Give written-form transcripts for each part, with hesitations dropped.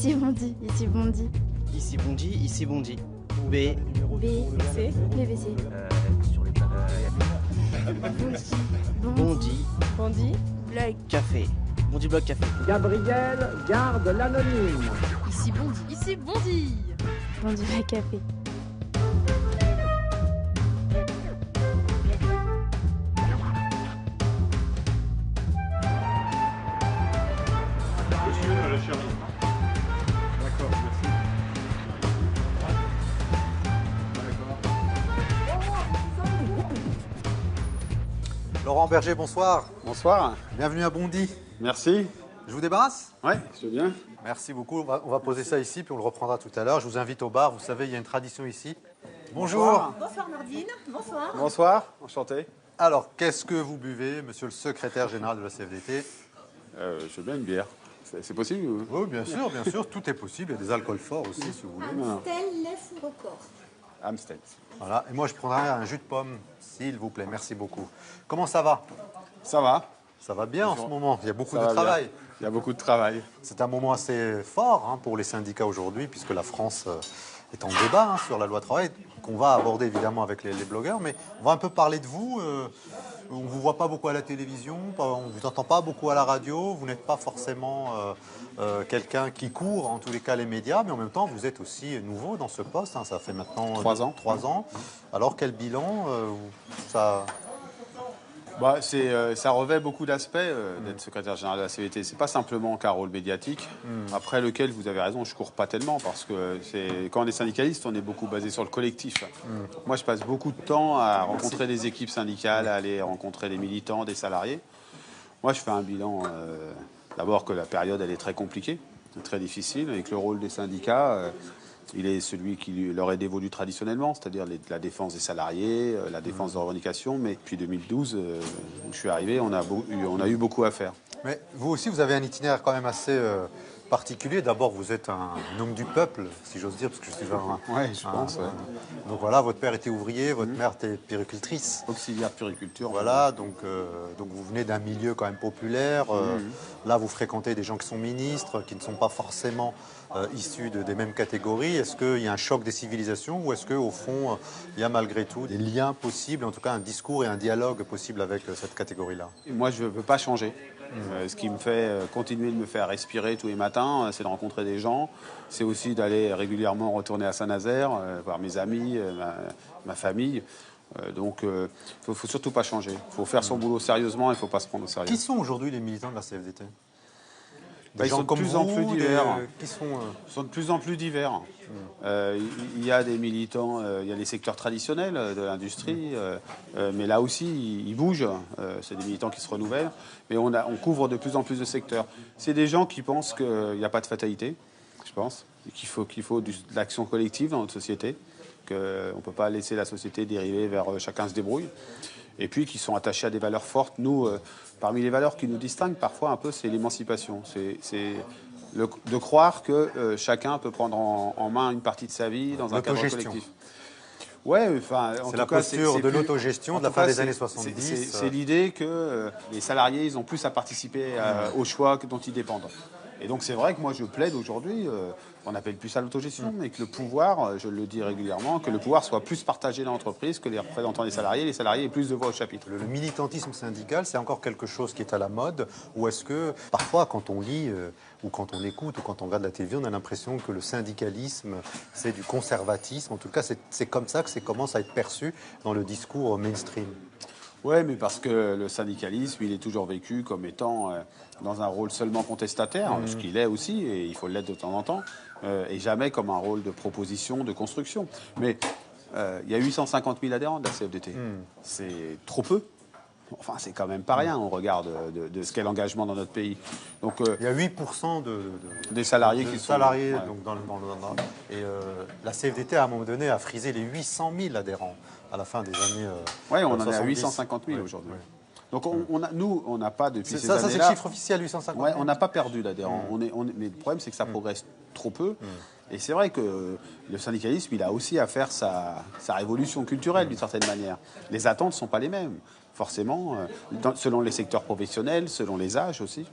Ici Bondy, ici Bondy. Ici Bondy, ici Bondy. B. BBC. BBC. Sur les Bondy. Bondy. Blog. Café. Bondy Blog Café. Gabriel garde l'anonyme. Ici Bondy. Ici Bondy. Bondy Blog Café. D'accord, merci. Laurent Berger, bonsoir. Bonsoir. Bienvenue à Bondy. Merci. Je vous débarrasse? Ouais, je veux bien. Merci beaucoup. On va poser ça ici, puis on le reprendra tout à l'heure. Je vous invite au bar. Vous savez, il y a une tradition ici. Bonjour. Bonsoir Nordine, bonsoir. Bonsoir, enchanté. Alors, qu'est-ce que vous buvez, monsieur le secrétaire général de la CFDT? Je veux bien une bière. C'est possible ou... Oui, bien sûr, tout est possible. Il y a des alcools forts aussi, si vous voulez. Amstel, lait ou record. Amstel. Voilà. Et moi, je prendrai un jus de pomme, s'il vous plaît. Merci beaucoup. Comment ça va? Ça va. Ça va bien en ce moment. Il y a beaucoup Ça de va travail. bien. Il y a beaucoup de travail. C'est un moment assez fort pour les syndicats aujourd'hui, puisque la France est en débat sur la loi travail, qu'on va aborder évidemment avec les blogueurs. Mais on va un peu parler de vous. On ne vous voit pas beaucoup à la télévision, on ne vous entend pas beaucoup à la radio. Vous n'êtes pas forcément quelqu'un qui court, en tous les cas, les médias. Mais en même temps, vous êtes aussi nouveau dans ce poste. Ça fait maintenant 3 ans. 3 ans. Alors, quel bilan ça... Bah, ça revêt beaucoup d'aspects d'être secrétaire général de la CVT. C'est pas simplement qu'un rôle médiatique, après lequel, vous avez raison, je cours pas tellement, parce que quand on est syndicaliste, on est beaucoup basé sur le collectif. Moi, je passe beaucoup de temps à rencontrer des équipes syndicales, à aller rencontrer des militants, des salariés. Moi, je fais un bilan, d'abord que la période, elle est très compliquée, très difficile, et que le rôle des syndicats... il est celui qui leur est dévolu traditionnellement, c'est-à-dire la défense des salariés, la défense des revendications. Mais depuis 2012, où je suis arrivé, on a eu beaucoup à faire. Mais vous aussi, vous avez un itinéraire quand même assez particulier. D'abord, vous êtes un homme du peuple, si j'ose dire, parce que je suis Oui, je pense. Ouais. Donc voilà, votre père était ouvrier, votre mère était puéricultrice. Auxiliaire de puériculture. Voilà, donc vous venez d'un milieu quand même populaire. Là, vous fréquentez des gens qui sont ministres, qui ne sont pas forcément issus des mêmes catégories. Est-ce qu'il y a un choc des civilisations ou est-ce qu'au fond, il y a malgré tout des liens possibles, en tout cas un discours et un dialogue possible avec cette catégorie-là? Moi, je ne veux pas changer. Ce qui me fait continuer de me faire respirer tous les matins, c'est de rencontrer des gens. C'est aussi d'aller régulièrement retourner à Saint-Nazaire, voir mes amis, ma famille. Donc, il ne faut surtout pas changer. Il faut faire son boulot sérieusement et il ne faut pas se prendre au sérieux. Qui sont aujourd'hui les militants de la CFDT? Ils sont de plus en plus divers. Qui sont, Ils sont de plus en plus divers. Il y a des militants, il y a les secteurs traditionnels de l'industrie, mais là aussi, ils bougent. C'est des militants qui se renouvellent, mais on couvre de plus en plus de secteurs. C'est des gens qui pensent qu'il n'y a pas de fatalité, je pense, et qu'il faut de l'action collective dans notre société, qu'on ne peut pas laisser la société dériver vers chacun se débrouille, et puis qui sont attachés à des valeurs fortes. Nous, parmi les valeurs qui nous distinguent parfois un peu, c'est l'émancipation. C'est de croire que chacun peut prendre en main une partie de sa vie dans un cadre collectif. Ouais, enfin, c'est la posture de l'autogestion de la fin des années 70. C'est l'idée que les salariés, ils ont plus à participer aux choix dont ils dépendent. Et donc c'est vrai que moi je plaide aujourd'hui, on appelle plus ça l'autogestion, mais que le pouvoir, je le dis régulièrement, que le pouvoir soit plus partagé dans l'entreprise, que les représentants des salariés aient plus de voix au chapitre. Le militantisme syndical, c'est encore quelque chose qui est à la mode, ou est-ce que parfois quand on lit, ou quand on écoute, ou quand on regarde la télévision, on a l'impression que le syndicalisme, c'est du conservatisme, en tout cas c'est comme ça que ça commence à être perçu dans le discours mainstream? Oui, mais parce que le syndicalisme, il est toujours vécu comme étant dans un rôle seulement contestataire, ce qu'il est aussi, et il faut l'être de temps en temps, et jamais comme un rôle de proposition, de construction. Mais il y a 850 000 adhérents de la CFDT. C'est trop peu. Enfin, c'est quand même pas rien, on regarde de ce qu'est l'engagement dans notre pays. Donc, il y a 8% des salariés qui sont... salariés, ouais. donc et la CFDT, à un moment donné, a frisé les 800 000 adhérents à la fin des années Oui, on 70. en est à 850 000 aujourd'hui. Ouais. Donc, nous, on n'a pas, depuis ces années-là... Ça, c'est le chiffre officiel, 850 000. Ouais, on n'a pas perdu d'adhérents. Mais le problème, c'est que ça progresse trop peu. Et c'est vrai que le syndicalisme, il a aussi à faire sa révolution culturelle, d'une certaine manière. Les attentes ne sont pas les mêmes. forcément, selon les secteurs professionnels, selon les âges aussi.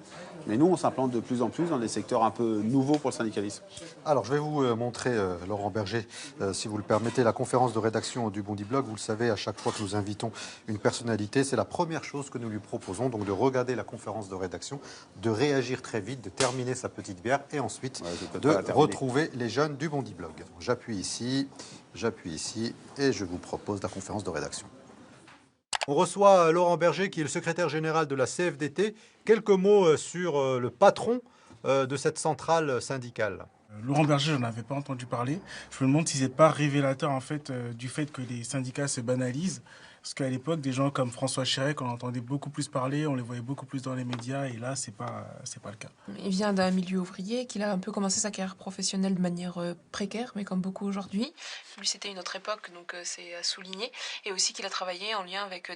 Mais nous, on s'implante de plus en plus dans des secteurs un peu nouveaux pour le syndicalisme. Alors, je vais vous montrer, Laurent Berger, si vous le permettez, la conférence de rédaction du Bondy Blog. Vous le savez, à chaque fois que nous invitons une personnalité, c'est la première chose que nous lui proposons, donc de regarder la conférence de rédaction, de réagir très vite, de terminer sa petite bière et ensuite de retrouver les jeunes du Bondy Blog. J'appuie ici et je vous propose la conférence de rédaction. On reçoit Laurent Berger, qui est le secrétaire général de la CFDT. Quelques mots sur le patron de cette centrale syndicale. Laurent Berger, j'en avais pas entendu parler. Je me demande si c'est pas révélateur en fait du fait que les syndicats se banalisent. Parce qu'à l'époque, des gens comme François Chérec, on entendait beaucoup plus parler, on les voyait beaucoup plus dans les médias, et là, c'est pas le cas. Il vient d'un milieu ouvrier, qu'il a un peu commencé sa carrière professionnelle de manière précaire, mais comme beaucoup aujourd'hui. Lui, c'était une autre époque, donc c'est à souligner. Et aussi qu'il a travaillé en lien avec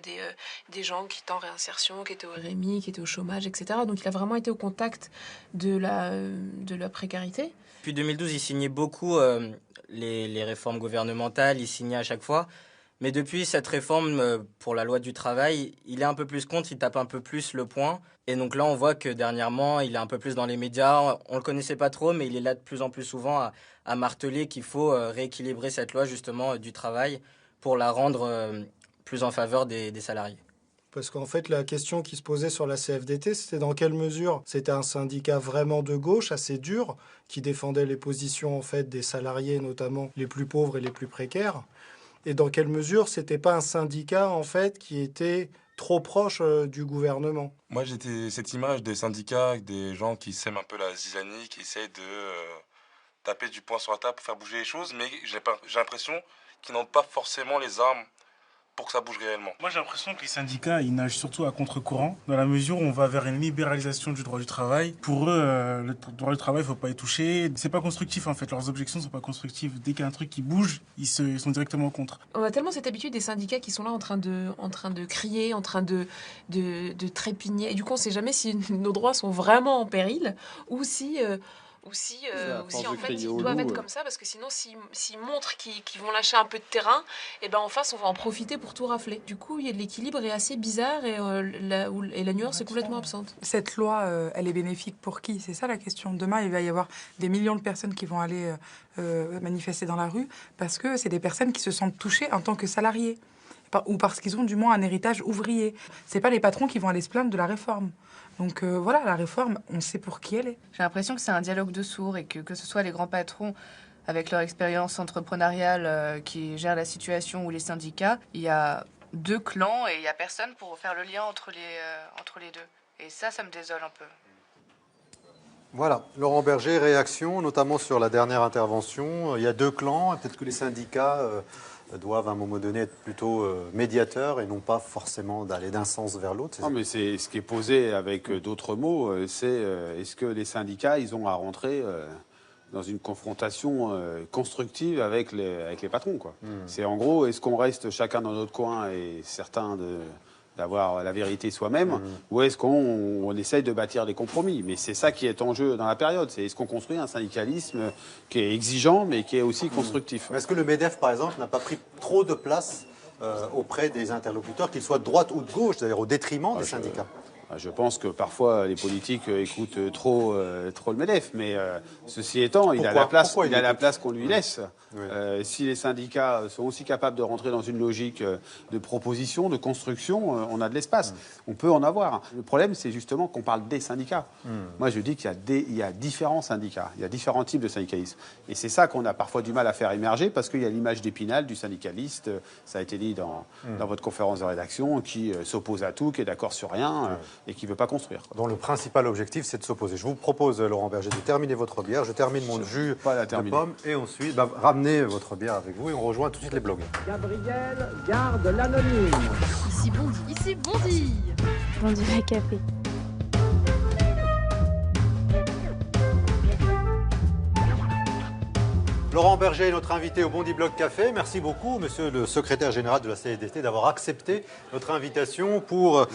des gens qui étaient en réinsertion, qui étaient au RMI, qui étaient au chômage, etc. Donc il a vraiment été au contact de la précarité. Depuis 2012, il signait beaucoup les réformes gouvernementales, il signait à chaque fois. Mais depuis cette réforme pour la loi du travail, il est un peu plus contre, il tape un peu plus le poing. Et donc là, on voit que dernièrement, il est un peu plus dans les médias. On ne le connaissait pas trop, mais il est là de plus en plus souvent à marteler qu'il faut rééquilibrer cette loi justement du travail pour la rendre plus en faveur des salariés. Parce qu'en fait, la question qui se posait sur la CFDT, c'était dans quelle mesure c'était un syndicat vraiment de gauche, assez dur, qui défendait les positions en fait des salariés, notamment les plus pauvres et les plus précaires. Et dans quelle mesure c'était pas un syndicat en fait qui était trop proche du gouvernement. Moi j'étais cette image des syndicats avec des gens qui sèment un peu la zizanie, qui essayent de taper du poing sur la table pour faire bouger les choses, mais j'ai l'impression qu'ils n'ont pas forcément les armes pour que ça bouge réellement. Moi j'ai l'impression que les syndicats ils nagent surtout à contre-courant, dans la mesure où on va vers une libéralisation du droit du travail. Pour eux, le droit du travail, il ne faut pas y toucher. C'est pas constructif en fait, leurs objections ne sont pas constructives. Dès qu'il y a un truc qui bouge, ils sont directement contre. On a tellement cette habitude des syndicats qui sont là en train de crier, en train de trépigner. Et du coup on ne sait jamais si nos droits sont vraiment en péril ou si en fait ils doivent être comme ça, parce que sinon s'ils montrent qu'ils vont lâcher un peu de terrain, et ben en face on va en profiter pour tout rafler. Du coup l'équilibre est assez bizarre et la nuance est complètement absente. Cette loi elle est bénéfique pour qui? C'est ça la question. Demain il va y avoir des millions de personnes qui vont aller manifester dans la rue parce que c'est des personnes qui se sentent touchées en tant que salariés ou parce qu'ils ont du moins un héritage ouvrier. C'est pas les patrons qui vont aller se plaindre de la réforme. Donc voilà, la réforme, on sait pour qui elle est. J'ai l'impression que c'est un dialogue de sourds et que ce soit les grands patrons avec leur expérience entrepreneuriale qui gèrent la situation ou les syndicats, il y a deux clans et il n'y a personne pour faire le lien entre les deux. Et ça me désole un peu. Voilà, Laurent Berger, réaction, notamment sur la dernière intervention. Il y a deux clans, peut-être que les syndicats doivent à un moment donné être plutôt médiateurs et non pas forcément d'aller d'un sens vers l'autre. Non, mais c'est ce qui est posé avec d'autres mots, c'est est-ce que les syndicats, ils ont à rentrer dans une confrontation constructive avec les patrons, quoi. C'est en gros, est-ce qu'on reste chacun dans notre coin et certains d'avoir la vérité soi-même, ou est-ce qu'on essaye de bâtir des compromis? Mais c'est ça qui est en jeu dans la période. C'est est-ce qu'on construit un syndicalisme qui est exigeant, mais qui est aussi constructif. Est-ce que le MEDEF, par exemple, n'a pas pris trop de place auprès des interlocuteurs, qu'ils soient de droite ou de gauche, c'est-à-dire au détriment des syndicats? Je pense que parfois les politiques écoutent trop le MEDEF, mais ceci étant, il a la place qu'on lui laisse. Oui. Si les syndicats sont aussi capables de rentrer dans une logique de proposition, de construction, on a de l'espace. On peut en avoir. Le problème, c'est justement qu'on parle des syndicats. Moi, je dis qu'il y a différents syndicats, il y a différents types de syndicalisme. Et c'est ça qu'on a parfois du mal à faire émerger, parce qu'il y a l'image d'Épinal, du syndicaliste, ça a été dit dans votre conférence de rédaction, qui s'oppose à tout, qui est d'accord sur rien. Et qui ne veut pas construire. Donc le principal objectif, c'est de s'opposer. Je vous propose, Laurent Berger, de terminer votre bière. Je termine mon jus de pomme et ensuite ramenez votre bière avec vous et on rejoint tout de suite les blogueurs. Gabriel garde l'anonyme. Ici Bondy. Ici Bondy. Bondy Black Café. Laurent Berger est notre invité au Bondi Blog Café. Merci beaucoup, monsieur le secrétaire général de la CFDT, d'avoir accepté notre invitation pour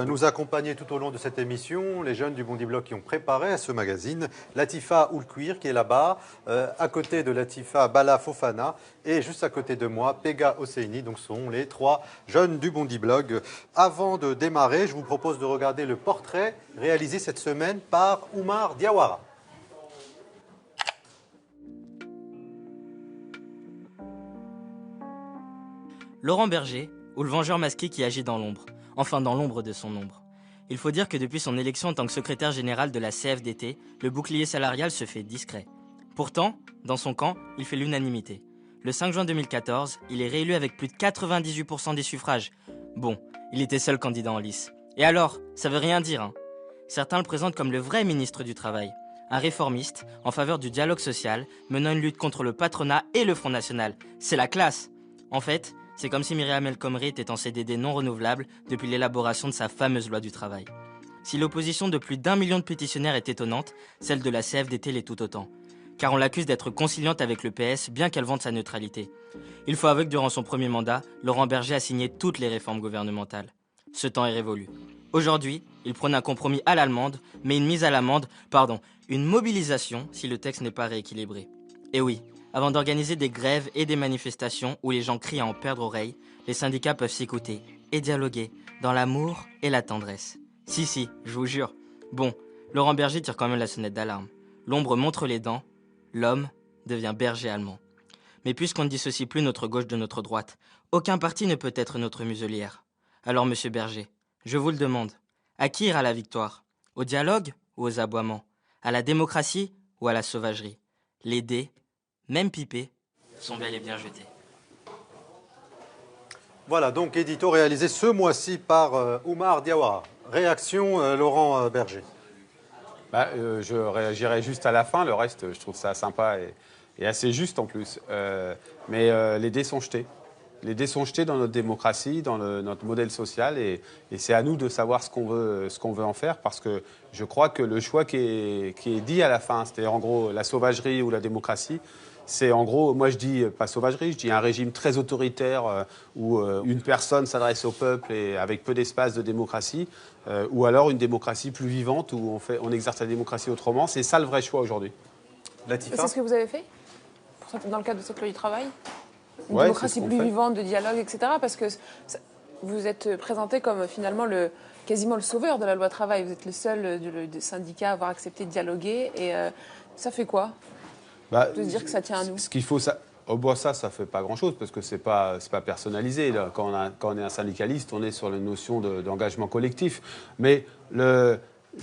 nous accompagner tout au long de cette émission. Les jeunes du Bondi Blog qui ont préparé ce magazine. Latifa Oulkouir qui est là-bas, à côté de Latifa Bala Fofana et juste à côté de moi, Pega Hosseini. Donc ce sont les 3 jeunes du Bondi Blog. Avant de démarrer, je vous propose de regarder le portrait réalisé cette semaine par Oumar Diawara. Laurent Berger, ou le vengeur masqué qui agit dans l'ombre, enfin dans l'ombre de son ombre. Il faut dire que depuis son élection en tant que secrétaire général de la CFDT, le bouclier salarial se fait discret. Pourtant, dans son camp, il fait l'unanimité. Le 5 juin 2014, il est réélu avec plus de 98% des suffrages. Bon, il était seul candidat en lice. Et alors, ça veut rien dire, hein. Certains le présentent comme le vrai ministre du Travail, un réformiste en faveur du dialogue social, menant une lutte contre le patronat et le Front National. C'est la classe. En fait, c'est comme si Myriam El Khomri était en CDD non renouvelable depuis l'élaboration de sa fameuse loi du travail. Si l'opposition de plus d'1 million de pétitionnaires est étonnante, celle de la CFDT l'est tout autant. Car on l'accuse d'être conciliante avec le PS, bien qu'elle vante sa neutralité. Il faut avouer que durant son premier mandat, Laurent Berger a signé toutes les réformes gouvernementales. Ce temps est révolu. Aujourd'hui, il prône un compromis à l'allemande, mais une mobilisation si le texte n'est pas rééquilibré. Et oui, avant d'organiser des grèves et des manifestations où les gens crient à en perdre oreille, les syndicats peuvent s'écouter et dialoguer dans l'amour et la tendresse. Si, je vous jure. Bon, Laurent Berger tire quand même la sonnette d'alarme. L'ombre montre les dents, l'homme devient berger allemand. Mais puisqu'on ne dissocie plus notre gauche de notre droite, aucun parti ne peut être notre muselière. Alors, monsieur Berger, je vous le demande, à qui ira la victoire? Au dialogue ou aux aboiements? À la démocratie ou à la sauvagerie? Les dés, même pipés, sont bel et bien jetés. Voilà, donc édito réalisé ce mois-ci par Oumar Diawara. Réaction, Laurent Berger. Je réagirai juste à la fin. Le reste, je trouve ça sympa et assez juste en plus. Mais les dés sont jetés. Les dés sont jetés dans notre démocratie, dans notre modèle social. Et c'est à nous de savoir ce qu'on veut en faire. Parce que je crois que le choix qui est dit à la fin, c'est-à-dire en gros la sauvagerie ou la démocratie, c'est en gros, moi je dis pas sauvagerie, je dis un régime très autoritaire où une personne s'adresse au peuple et avec peu d'espace de démocratie, ou alors une démocratie plus vivante où on exerce la démocratie autrement. C'est ça le vrai choix aujourd'hui. C'est ce que vous avez fait dans le cadre de cette loi du travail? Une démocratie plus vivante, de dialogue, etc. Parce que vous êtes présenté comme finalement quasiment le sauveur de la loi travail. Vous êtes le seul des syndicats à avoir accepté de dialoguer. Et ça fait quoi de se dire que ça tient à nous? Ce qu'il faut, ça fait pas grand-chose parce que c'est pas personnalisé. Là. Quand on est un syndicaliste, on est sur la notion d'engagement collectif. Mais ce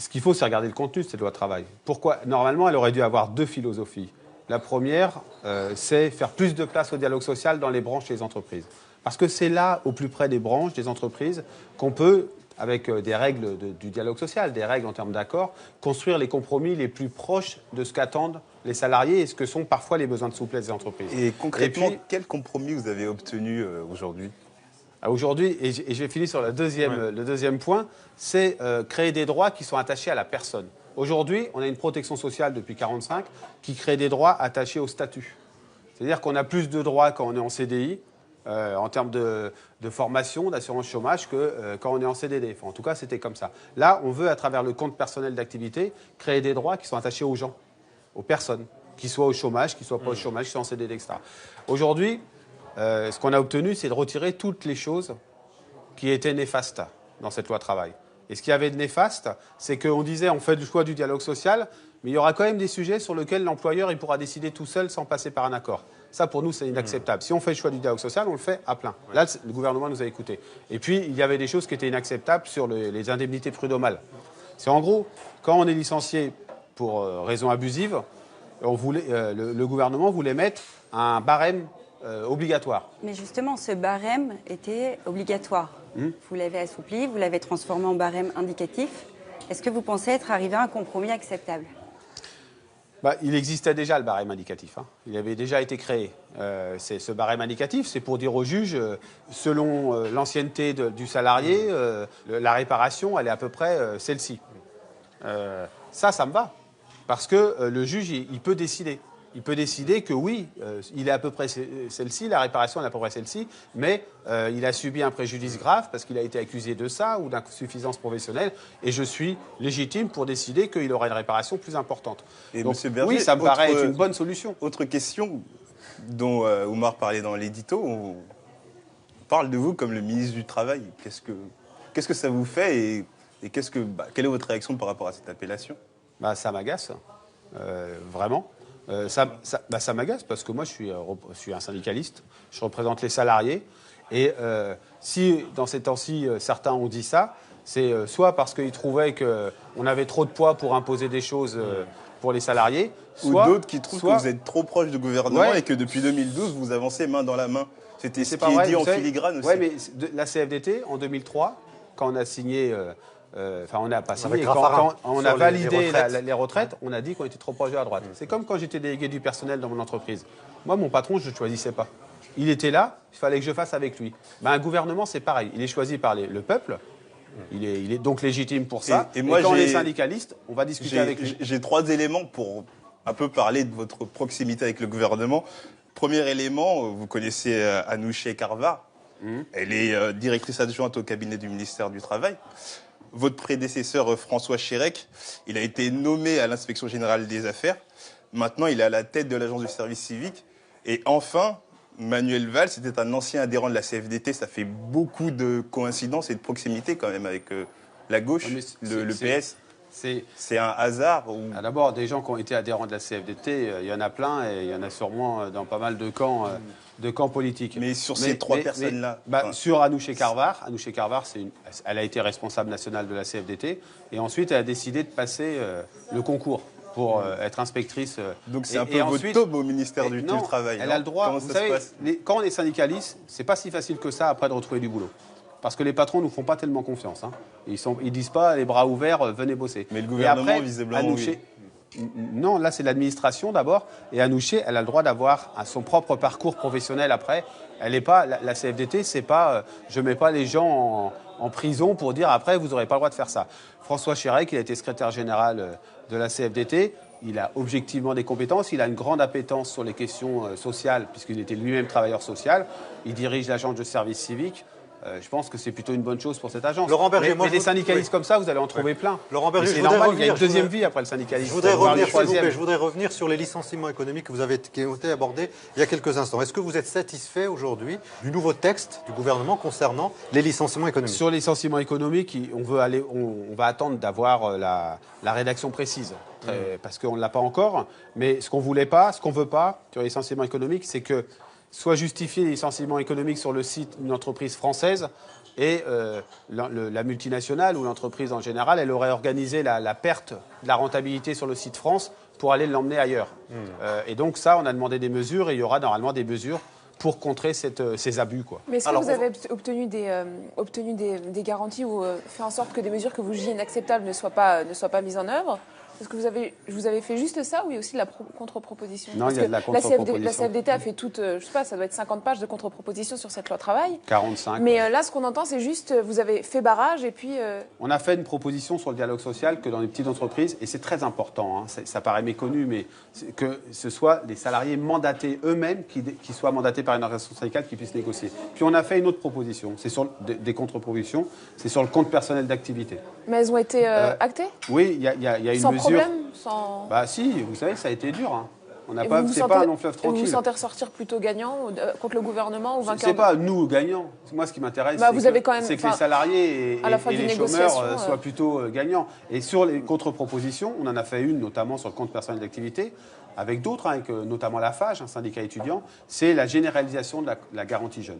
qu'il faut, c'est regarder le contenu de cette loi de travail. Pourquoi? Normalement, elle aurait dû avoir 2 philosophies. La première, c'est faire plus de place au dialogue social dans les branches et les entreprises. Parce que c'est là, au plus près des branches, des entreprises, qu'on peut, avec des règles du dialogue social, des règles en termes d'accord, construire les compromis les plus proches de ce qu'attendent les salariés et ce que sont parfois les besoins de souplesse des entreprises. Et concrètement, quel compromis vous avez obtenu aujourd'hui? Aujourd'hui, et je vais finir sur le deuxième point, c'est créer des droits qui sont attachés à la personne. Aujourd'hui, on a une protection sociale depuis 1945 qui crée des droits attachés au statut. C'est-à-dire qu'on a plus de droits quand on est en CDI, en termes de formation, d'assurance chômage, que quand on est en CDD. Enfin, en tout cas, c'était comme ça. Là, on veut, à travers le compte personnel d'activité, créer des droits qui sont attachés aux gens, aux personnes, qu'ils soient au chômage, qu'ils ne soient pas au chômage, qu'ils soient en CDD, etc. Aujourd'hui, ce qu'on a obtenu, c'est de retirer toutes les choses qui étaient néfastes dans cette loi travail. Et ce qu'il y avait de néfaste, c'est qu'on disait on fait le choix du dialogue social, mais il y aura quand même des sujets sur lesquels l'employeur il pourra décider tout seul sans passer par un accord. Ça, pour nous, c'est inacceptable. Si on fait le choix du dialogue social, on le fait à plein. Là, le gouvernement nous a écoutés. Et puis, il y avait des choses qui étaient inacceptables sur les indemnités prud'homales. C'est en gros, quand on est licencié pour raison abusive, le gouvernement voulait mettre un barème obligatoire. Mais justement, ce barème était obligatoire. Vous l'avez assoupli, vous l'avez transformé en barème indicatif. Est-ce que vous pensez être arrivé à un compromis acceptable? Il existait déjà le barème indicatif. Il avait déjà été créé. Ce barème indicatif, c'est pour dire au juge, selon l'ancienneté du salarié, la réparation, elle est à peu près celle-ci. Ça me va. Parce que le juge, il peut décider. il peut décider que oui, il est à peu près celle-ci, la réparation est à peu près celle-ci, mais il a subi un préjudice grave parce qu'il a été accusé de ça ou d'insuffisance professionnelle, et je suis légitime pour décider qu'il aura une réparation plus importante. Et Donc, Monsieur Berger, oui, ça me paraît être une bonne solution. Autre question dont Oumar parlait dans l'édito, on parle de vous comme le ministre du Travail. Qu'est-ce que ça vous fait et quelle est votre réaction par rapport à cette appellation? Ça m'agace, vraiment. Ça m'agace parce que moi, je suis un syndicaliste, je représente les salariés. Et si, dans ces temps-ci, certains ont dit ça, c'est soit parce qu'ils trouvaient qu'on avait trop de poids pour imposer des choses pour les salariés, ou d'autres qui trouvent que vous êtes trop proche du gouvernement et que depuis 2012, vous avancez main dans la main. C'était ce qui est dit en filigrane aussi. Oui, mais la CFDT, en 2003, quand on a signé... on n'a pas signé. Quand on a validé les retraites, on a dit qu'on était trop proche de la droite. C'est comme quand j'étais délégué du personnel dans mon entreprise. Moi, mon patron, je ne choisissais pas. Il était là, il fallait que je fasse avec lui. Un gouvernement, c'est pareil. Il est choisi par le peuple. Il est donc légitime pour ça. Et quand on est syndicaliste, on va discuter avec lui. J'ai 3 éléments pour un peu parler de votre proximité avec le gouvernement. Premier élément, vous connaissez Anoucheh Karvar. Elle est directrice adjointe au cabinet du ministère du Travail. Votre prédécesseur François Chérec, il a été nommé à l'inspection générale des affaires. Maintenant, il est à la tête de l'agence du service civique. Et enfin, Manuel Valls, c'était un ancien adhérent de la CFDT. Ça fait beaucoup de coïncidences et de proximité quand même avec la gauche, le PS. C'est un hasard D'abord, des gens qui ont été adhérents de la CFDT, il y en a plein et il y en a sûrement dans pas mal de camps politiques. Mais sur ces 3 personnes-là Sur Anoucheh Karvar, elle a été responsable nationale de la CFDT et ensuite elle a décidé de passer le concours pour être inspectrice. Donc c'est un peu votre taupe au ministère du Travail. Elle a le droit. Vous savez, quand on est syndicaliste, c'est pas si facile que ça après de retrouver du boulot. Parce que les patrons ne nous font pas tellement confiance. Hein. Ils disent pas les bras ouverts, venez bosser. Mais le gouvernement, visiblement, Anoucheh, non, là c'est l'administration d'abord. Et Anoucheh, elle a le droit d'avoir son propre parcours professionnel après. Elle n'est pas la CFDT, c'est pas je mets pas les gens en prison pour dire après vous n'aurez pas le droit de faire ça. François Chérec, il a été secrétaire général de la CFDT. Il a objectivement des compétences, il a une grande appétence sur les questions sociales puisqu'il était lui-même travailleur social. Il dirige l'agence de service civique. Je pense que c'est plutôt une bonne chose pour cette agence. Laurent Berger, mais des syndicalistes comme ça, vous allez en trouver plein. Laurent Berger, c'est normal, il y a une deuxième vie après le syndicalisme. Je voudrais revenir sur les licenciements économiques qui ont été abordés il y a quelques instants. Est-ce que vous êtes satisfait aujourd'hui du nouveau texte du gouvernement concernant les licenciements économiques? Sur les licenciements économiques, on va attendre d'avoir la rédaction précise. Parce qu'on ne l'a pas encore. Mais ce qu'on ne veut pas sur les licenciements économiques, c'est que soit justifier les licenciements économiques sur le site d'une entreprise française et la multinationale ou l'entreprise en général, elle aurait organisé la perte de la rentabilité sur le site France pour aller l'emmener ailleurs. Et donc ça, on a demandé des mesures et il y aura normalement des mesures pour contrer ces abus. Mais est-ce que vous avez obtenu des garanties ou fait en sorte que des mesures que vous jugez inacceptables ne soient pas mises en œuvre? Est-ce que vous avez fait juste ça ou il y a aussi de la contre-proposition? Non, il y a de la contre-proposition. La CFDT a fait je sais pas, ça doit être 50 pages de contre-proposition sur cette loi travail. 45. Mais là, ce qu'on entend, c'est juste, vous avez fait barrage et puis... On a fait une proposition sur le dialogue social que dans les petites entreprises, et c'est très important, hein, ça paraît méconnu, mais que ce soit les salariés mandatés eux-mêmes qui soient mandatés par une organisation syndicale qui puissent négocier. Puis on a fait une autre proposition, c'est sur des contre-propositions, c'est sur le compte personnel d'activité. Mais elles ont été actées? Oui, il y a une mesure. Sans... Bah si, vous savez, ça a été dur. Hein. C'est pas un long fleuve tranquille. Vous vous sentez ressortir plutôt gagnant contre le gouvernement ou vainqueur? C'est pas nous gagnants. Moi, ce qui m'intéresse, c'est que les salariés et les chômeurs soient plutôt gagnants. Et sur les contre-propositions, on en a fait une, notamment sur le compte personnel d'activité, avec d'autres, avec notamment la FAGE, un syndicat étudiant, c'est la généralisation de la garantie jeune.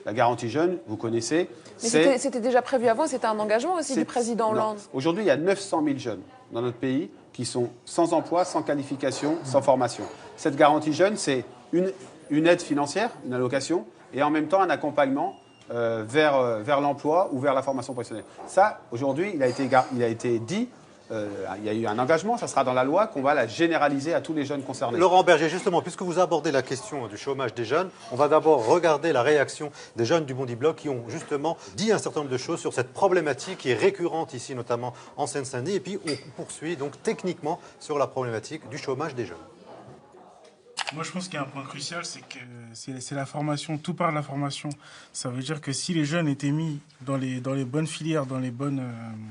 La garantie jeune, vous connaissez. Mais c'était déjà prévu avant, c'était un engagement aussi du président Hollande. Aujourd'hui, il y a 900 000 jeunes dans notre pays qui sont sans emploi, sans qualification, sans formation. Cette garantie jeune, c'est une aide financière, une allocation, et en même temps un accompagnement vers l'emploi ou vers la formation professionnelle. Ça, aujourd'hui, il a été dit. Il y a eu un engagement, ça sera dans la loi, qu'on va la généraliser à tous les jeunes concernés. Laurent Berger, justement, puisque vous abordez la question du chômage des jeunes, on va d'abord regarder la réaction des jeunes du Bondi Blog qui ont justement dit un certain nombre de choses sur cette problématique qui est récurrente ici, notamment en Seine-Saint-Denis. Et puis on poursuit donc techniquement sur la problématique du chômage des jeunes. Moi, je pense qu'il y a un point crucial, c'est que c'est la formation. Tout part de la formation. Ça veut dire que si les jeunes étaient mis dans les bonnes filières,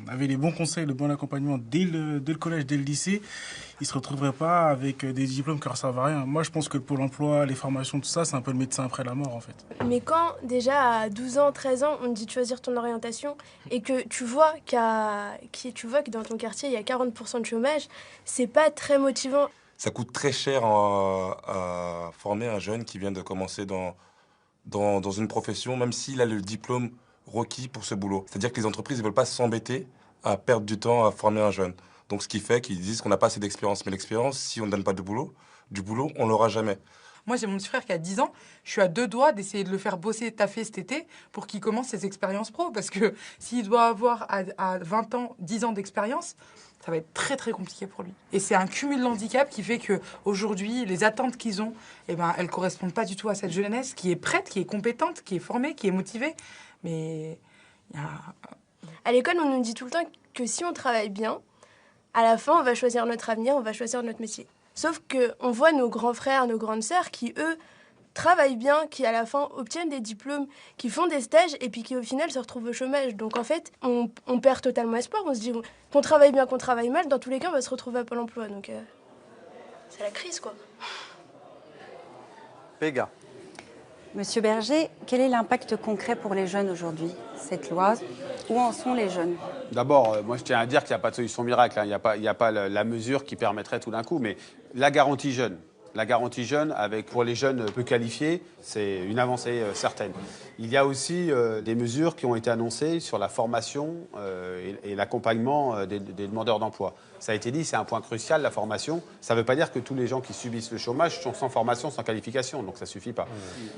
avec les bons conseils, le bon accompagnement dès le collège, dès le lycée, ils ne se retrouveraient pas avec des diplômes qui ne leur servent à rien. Moi, je pense que le Pôle emploi, les formations, tout ça, c'est un peu le médecin après la mort, en fait. Mais quand, déjà, à 12 ans, 13 ans, on te dit de choisir ton orientation et que tu vois que dans ton quartier, il y a 40% de chômage, c'est pas très motivant. Ça coûte très cher à former un jeune qui vient de commencer dans une profession, même s'il a le diplôme requis pour ce boulot. C'est-à-dire que les entreprises ne veulent pas s'embêter à perdre du temps à former un jeune. Donc ce qui fait qu'ils disent qu'on n'a pas assez d'expérience. Mais l'expérience, si on ne donne pas du boulot, on l'aura jamais. Moi, j'ai mon petit frère qui a 10 ans. Je suis à 2 doigts d'essayer de le faire bosser, taffer cet été pour qu'il commence ses expériences pro. Parce que s'il doit avoir à 20 ans, 10 ans d'expérience, ça va être très, très compliqué pour lui. Et c'est un cumul d'handicap qui fait qu'aujourd'hui, les attentes qu'ils ont, elles ne correspondent pas du tout à cette jeunesse qui est prête, qui est compétente, qui est formée, qui est motivée. Mais il y a... À l'école, on nous dit tout le temps que si on travaille bien, à la fin, on va choisir notre avenir, on va choisir notre métier. Sauf qu'on voit nos grands frères, nos grandes sœurs qui, eux, travaillent bien, qui à la fin obtiennent des diplômes, qui font des stages et puis qui au final se retrouvent au chômage. Donc en fait, on perd totalement espoir. On se dit qu'on travaille bien, qu'on travaille mal, dans tous les cas, on va se retrouver à Pôle emploi. Donc c'est la crise, quoi. Péga. Monsieur Berger, quel est l'impact concret pour les jeunes aujourd'hui, cette loi? Où en sont les jeunes? D'abord, moi je tiens à dire qu'il n'y a pas de solution miracle. Il n'y a pas la mesure qui permettrait tout d'un coup. Mais la garantie jeune, pour les jeunes peu qualifiés, c'est une avancée certaine. Il y a aussi des mesures qui ont été annoncées sur la formation et l'accompagnement des demandeurs d'emploi. Ça a été dit, c'est un point crucial, la formation. Ça ne veut pas dire que tous les gens qui subissent le chômage sont sans formation, sans qualification, donc ça ne suffit pas.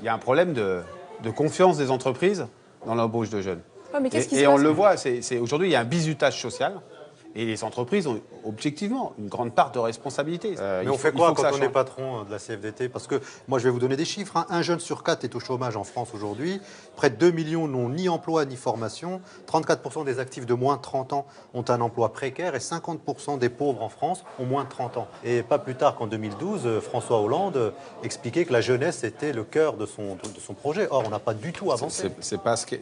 Il y a un problème de confiance des entreprises dans l'embauche de jeunes. Oh, mais et on le voit, aujourd'hui, il y a un bizutage social. Et les entreprises ont objectivement une grande part de responsabilité. Mais on fait quoi quand on est patron de la CFDT? Parce que moi, je vais vous donner des chiffres. Hein. Un jeune sur 4 est au chômage en France aujourd'hui. Près de 2 millions n'ont ni emploi ni formation. 34% des actifs de moins de 30 ans ont un emploi précaire. Et 50% des pauvres en France ont moins de 30 ans. Et pas plus tard qu'en 2012, François Hollande expliquait que la jeunesse était le cœur de son projet. Or, on n'a pas du tout avancé. Ça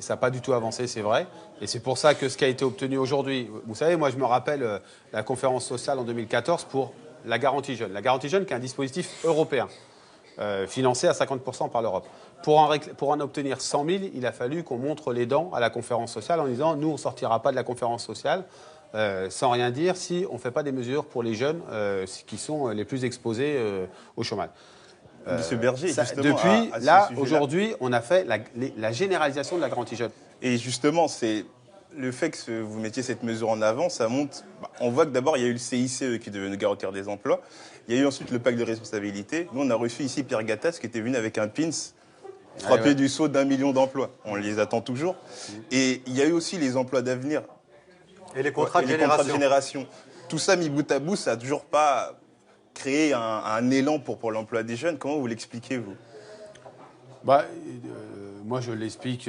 n'a pas du tout avancé, c'est vrai. Et c'est pour ça que ce qui a été obtenu aujourd'hui... Vous savez, moi, je me rappelle la conférence sociale en 2014 pour la garantie jeune. La garantie jeune qui est un dispositif européen, financé à 50% par l'Europe. Pour en obtenir 100 000, il a fallu qu'on montre les dents à la conférence sociale en disant « nous, on ne sortira pas de la conférence sociale sans rien dire si on ne fait pas des mesures pour les jeunes qui sont les plus exposés au chômage ». Monsieur Berger, justement, depuis, là, aujourd'hui, on a fait la généralisation de la garantie jeune. Et justement, c'est le fait que vous mettiez cette mesure en avant, ça montre... On voit que d'abord, il y a eu le CICE qui devait nous garantir des emplois. Il y a eu ensuite le pacte de responsabilité. Nous, on a reçu ici Pierre Gattaz qui était venu avec un pins frappé du sceau d'1 million d'emplois. On les attend toujours. Et il y a eu aussi les emplois d'avenir. Et les contrats de génération. Tout ça, mis bout à bout, ça n'a toujours pas créé un élan pour l'emploi des jeunes. Comment vous l'expliquez, vous? Moi, je l'explique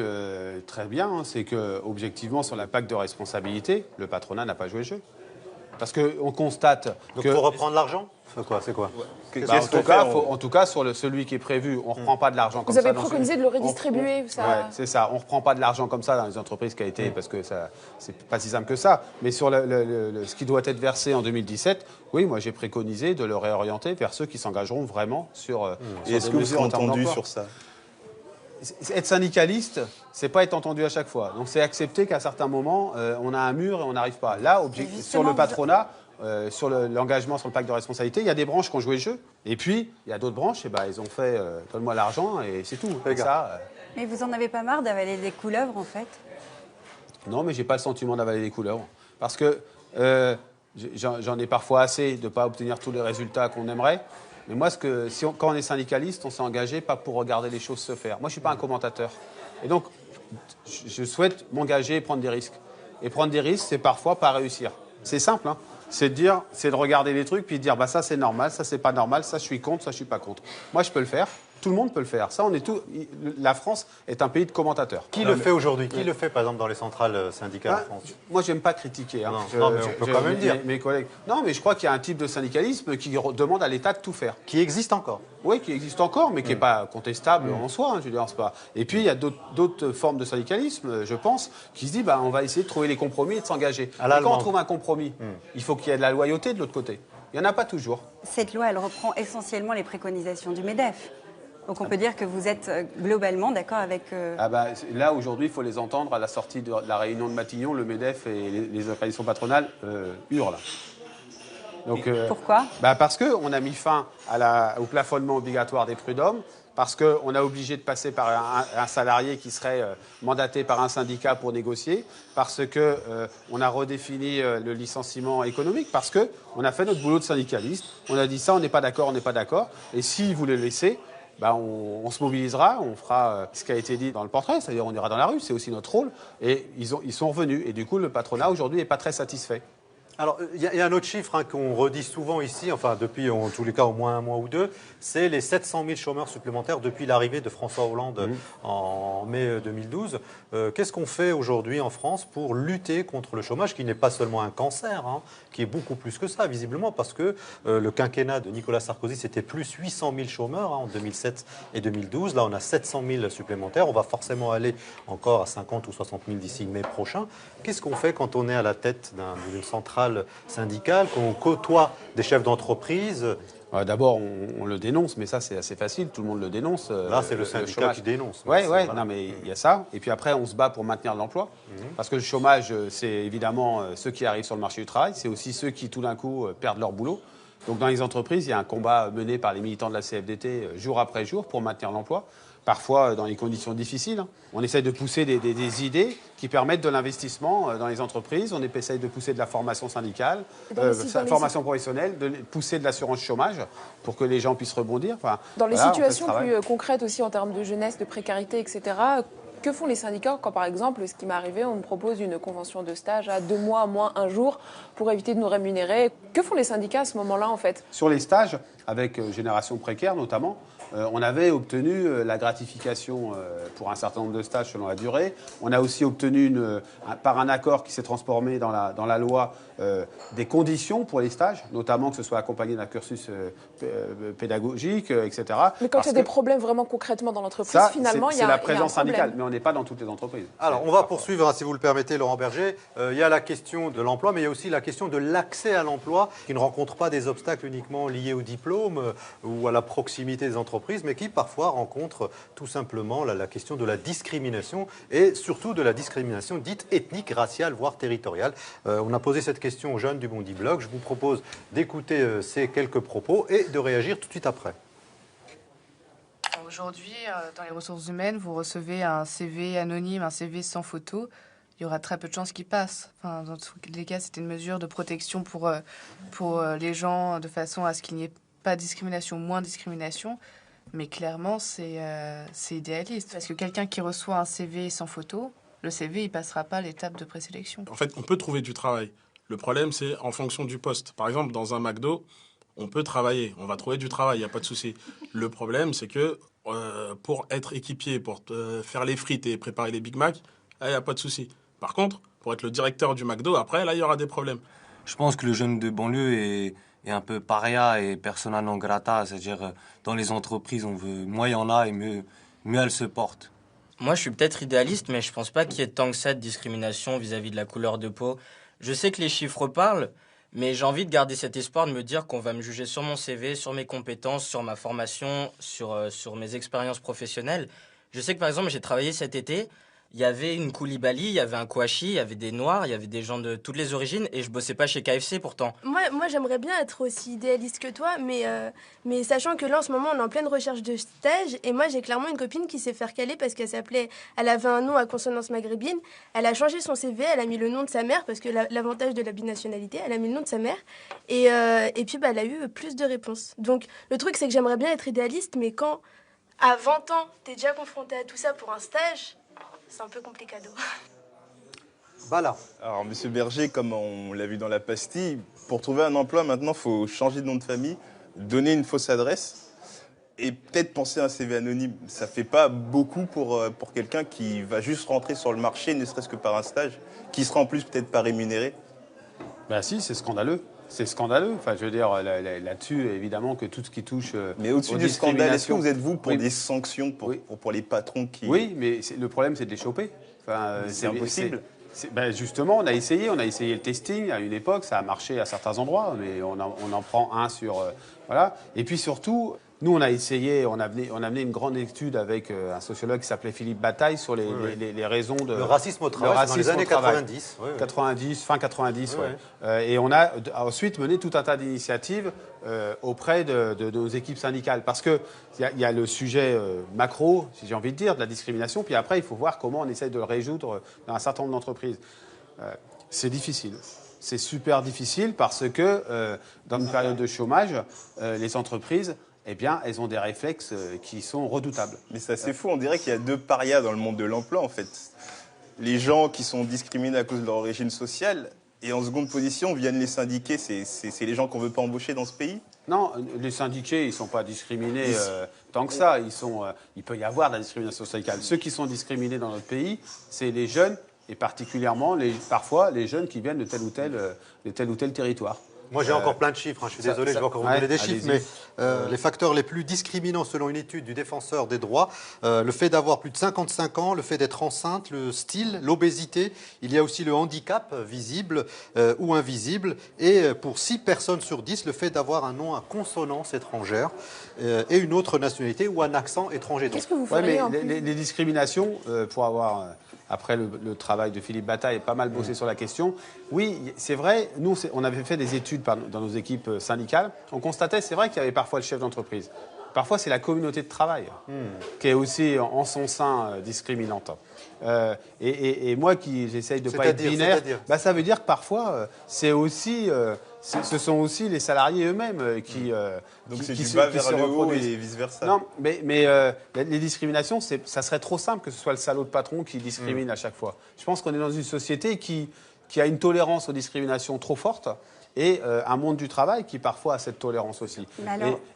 très bien. Hein, c'est que, objectivement, sur la pacte de responsabilité, le patronat n'a pas joué le jeu. Parce qu'on constate. Donc, il faut reprendre l'argent? C'est quoi En tout cas, sur celui qui est prévu, on ne reprend pas de l'argent comme ça. Vous avez préconisé de le redistribuer c'est ça. On ne reprend pas de l'argent comme ça dans les entreprises qui a été, parce que c'est pas si simple que ça. Mais sur ce qui doit être versé en 2017, oui, moi j'ai préconisé de le réorienter vers ceux qui s'engageront vraiment sur. Et est-ce que vous avez entendu sur ça? Être syndicaliste, c'est pas être entendu à chaque fois. Donc c'est accepter qu'à certains moments, on a un mur et on n'arrive pas. Là, sur le patronat, sur l'engagement sur le pacte de responsabilité, il y a des branches qui ont joué le jeu. Et puis, il y a d'autres branches, et ils ont fait donne-moi l'argent et c'est tout. Mais vous en avez pas marre d'avaler des couleuvres, en fait? Non, mais j'ai pas le sentiment d'avaler des couleuvres. Parce que j'en ai parfois assez de ne pas obtenir tous les résultats qu'on aimerait. Mais moi, quand on est syndicaliste, on s'est engagé pas pour regarder les choses se faire. Moi, je ne suis pas un commentateur. Et donc, je souhaite m'engager et prendre des risques. Et prendre des risques, c'est parfois pas réussir. C'est simple, hein. C'est de regarder les trucs puis de dire ça c'est normal, ça c'est pas normal, ça je suis contre, ça je suis pas contre. Moi, je peux le faire. Tout le monde peut le faire. Ça, la France est un pays de commentateurs. Qui le fait aujourd'hui? Qui le fait, par exemple, dans les centrales syndicales en France? Moi, j'aime pas critiquer. Hein. Non, mais on peut quand même dire. Mes collègues. Non, mais je crois qu'il y a un type de syndicalisme qui demande à l'État de tout faire. Qui existe encore? Oui, qui existe encore, mais qui n'est pas contestable en soi. Hein, je veux dire, c'est pas. Et puis, il y a d'autres formes de syndicalisme, je pense, qui se disent on va essayer de trouver les compromis et de s'engager. Quand on trouve un compromis, il faut qu'il y ait de la loyauté de l'autre côté. Il n'y en a pas toujours. Cette loi, elle reprend essentiellement les préconisations du MEDEF. Donc on peut dire que vous êtes globalement d'accord avec... Là, aujourd'hui, il faut les entendre. À la sortie de la réunion de Matignon, le MEDEF et les organisations patronales hurlent. Donc, pourquoi? Parce qu'on a mis fin au plafonnement obligatoire des prud'hommes, parce qu'on a obligé de passer par un salarié qui serait mandaté par un syndicat pour négocier, parce qu'on a redéfini le licenciement économique, parce qu'on a fait notre boulot de syndicaliste. On a dit ça, on n'est pas d'accord, on n'est pas d'accord. Et si vous le laissez... on se mobilisera, on fera ce qui a été dit dans le portrait, c'est-à-dire on ira dans la rue, c'est aussi notre rôle. Et ils sont revenus. Et du coup, le patronat, aujourd'hui, n'est pas très satisfait. Alors, il y a un autre chiffre qu'on redit souvent ici, enfin depuis en tous les cas au moins un mois ou deux, c'est les 700 000 chômeurs supplémentaires depuis l'arrivée de François Hollande en mai 2012. Qu'est-ce qu'on fait aujourd'hui en France pour lutter contre le chômage, qui n'est pas seulement un cancer, qui est beaucoup plus que ça, visiblement, parce que le quinquennat de Nicolas Sarkozy, c'était plus 800 000 chômeurs en 2007 et 2012. Là, on a 700 000 supplémentaires. On va forcément aller encore à 50 ou 60 000 d'ici mai prochain. Qu'est-ce qu'on fait quand on est à la tête d'une centrale syndicale, qu'on côtoie des chefs d'entreprise? D'abord, on le dénonce, mais ça, c'est assez facile. Tout le monde le dénonce. Là, c'est le syndicat qui dénonce. Oui, non, mais il y a ça. Et puis après, on se bat pour maintenir l'emploi. Parce que le chômage, c'est évidemment ceux qui arrivent sur le marché du travail. C'est aussi ceux qui, tout d'un coup, perdent leur boulot. Donc, dans les entreprises, il y a un combat mené par les militants de la CFDT jour après jour pour maintenir l'emploi. Parfois dans les conditions difficiles. On essaie de pousser des idées qui permettent de l'investissement dans les entreprises. On essaie de pousser de la formation syndicale, formation professionnelle, de pousser de l'assurance chômage pour que les gens puissent rebondir. Dans les situations plus concrètes aussi en termes de jeunesse, de précarité, etc., que font les syndicats quand, par exemple, ce qui m'est arrivé, on me propose une convention de stage à 2 mois, moins 1 jour, pour éviter de nous rémunérer? Que font les syndicats à ce moment-là, en fait? Sur les stages, avec Génération Précaire notamment, on avait obtenu la gratification pour un certain nombre de stages selon la durée. On a aussi obtenu, par un accord qui s'est transformé dans la loi, des conditions pour les stages, notamment que ce soit accompagné d'un cursus pédagogique, etc. Mais quand il y a des problèmes vraiment concrètement dans l'entreprise, finalement, il y a un problème. C'est la présence syndicale, mais on n'est pas dans toutes les entreprises. Alors, on va poursuivre, si vous le permettez, Laurent Berger. Il y a la question de l'emploi, mais il y a aussi la question de l'accès à l'emploi, qui ne rencontre pas des obstacles uniquement liés au diplôme ou à la proximité des entreprises, mais qui parfois rencontre tout simplement la question de la discrimination, et surtout de la discrimination dite ethnique, raciale, voire territoriale. On a posé cette question aux jeunes du Bondi Blog. Je vous propose d'écouter ces quelques propos et de réagir tout de suite après. Aujourd'hui, dans les ressources humaines, vous recevez un CV anonyme, un CV sans photo. Il y aura très peu de chances qu'il passe. Enfin, dans tous les cas, c'était une mesure de protection pour les gens, de façon à ce qu'il n'y ait pas de discrimination, moins de discrimination. Mais clairement, c'est idéaliste. Parce que quelqu'un qui reçoit un CV sans photo, le CV, il passera pas l'étape de présélection. En fait, on peut trouver du travail. Le problème, c'est en fonction du poste. Par exemple, dans un McDo, on peut travailler. On va trouver du travail, il n'y a pas de souci. Le problème, c'est que pour être équipier, pour faire les frites et préparer les Big Mac, il n'y a pas de souci. Par contre, pour être le directeur du McDo, après, là, il y aura des problèmes. Je pense que le jeune de banlieue est un peu paria et persona non grata, c'est-à-dire dans les entreprises, on veut moins il y en a et mieux elles se portent. Moi, je suis peut-être idéaliste, mais je pense pas qu'il y ait tant que ça de discrimination vis-à-vis de la couleur de peau. Je sais que les chiffres parlent, mais j'ai envie de garder cet espoir de me dire qu'on va me juger sur mon CV, sur mes compétences, sur ma formation, sur mes expériences professionnelles. Je sais que, par exemple, j'ai travaillé cet été. Il y avait une Koulibaly, il y avait un Kouachi, il y avait des Noirs, il y avait des gens de toutes les origines, et je bossais pas chez KFC pourtant. Moi j'aimerais bien être aussi idéaliste que toi, mais sachant que là en ce moment on est en pleine recherche de stage, et moi j'ai clairement une copine qui s'est fait recaler parce elle avait un nom à consonance maghrébine, elle a changé son CV, elle a mis le nom de sa mère, parce que l'avantage de la binationalité, elle a mis le nom de sa mère, et puis elle a eu plus de réponses. Donc le truc c'est que j'aimerais bien être idéaliste, mais quand à 20 ans t'es déjà confronté à tout ça pour un stage, c'est un peu complicado. Voilà. Alors, Monsieur Berger, comme on l'a vu dans la pastille, pour trouver un emploi, maintenant, il faut changer de nom de famille, donner une fausse adresse. Et peut-être penser à un CV anonyme, ça fait pas beaucoup pour quelqu'un qui va juste rentrer sur le marché, ne serait-ce que par un stage, qui sera en plus peut-être pas rémunéré. Ben si, c'est scandaleux. C'est scandaleux. Enfin, je veux dire, là-dessus, évidemment, que tout ce qui touche. Mais au-dessus du scandale, est-ce que vous êtes, vous, pour Oui. des sanctions pour les patrons qui. Oui, mais le problème, c'est de les choper. Enfin, c'est impossible. Ben justement, on a essayé le testing à une époque, ça a marché à certains endroits, mais on en prend un sur. Voilà. Et puis surtout. Nous, on a essayé, on a mené une grande étude avec un sociologue qui s'appelait Philippe Bataille sur les raisons de... Le racisme au travail, dans les années 90. Oui, oui. 90, fin 90, Oui, et on a ensuite mené tout un tas d'initiatives auprès de nos équipes syndicales. Parce qu'il y a le sujet macro, si j'ai envie de dire, de la discrimination, puis après, il faut voir comment on essaye de le résoudre dans un certain nombre d'entreprises. C'est difficile. C'est super difficile parce que dans une période de chômage, les entreprises... eh bien, elles ont des réflexes qui sont redoutables. Mais c'est assez fou, on dirait qu'il y a deux parias dans le monde de l'emploi, en fait. Les gens qui sont discriminés à cause de leur origine sociale, et en seconde position viennent les syndiqués, c'est les gens qu'on ne veut pas embaucher dans ce pays. Non, les syndiqués, ils ne sont pas discriminés tant que ça. Il peut y avoir de la discrimination syndicale. Ceux qui sont discriminés dans notre pays, c'est les jeunes, et particulièrement, parfois, les jeunes qui viennent de tel ou tel territoire. Moi, j'ai encore plein de chiffres. Je suis désolé, je vais encore vous donner des chiffres. Mais les facteurs les plus discriminants, selon une étude du Défenseur des droits, le fait d'avoir plus de 55 ans, le fait d'être enceinte, le style, l'obésité. Il y a aussi le handicap, visible ou invisible. Et pour 6 personnes sur 10, le fait d'avoir un nom à consonance étrangère et une autre nationalité ou un accent étranger. Qu'est-ce que vous feriez en plus les discriminations, pour avoir... après le travail de Philippe Bataille, pas mal bossé sur la question. Oui, c'est vrai, nous, on avait fait des études dans nos équipes syndicales. On constatait, c'est vrai qu'il y avait parfois le chef d'entreprise. Parfois, c'est la communauté de travail qui est aussi en son sein discriminante. Et moi, j'essaye de ne pas être binaire, ça veut dire que parfois, c'est aussi... ce sont aussi les salariés eux-mêmes qui donc c'est du bas vers le haut et vice-versa. Non, mais les discriminations, ça serait trop simple que ce soit le salaud de patron qui discrimine à chaque fois. Je pense qu'on est dans une société qui a une tolérance aux discriminations trop forte et un monde du travail qui parfois a cette tolérance aussi.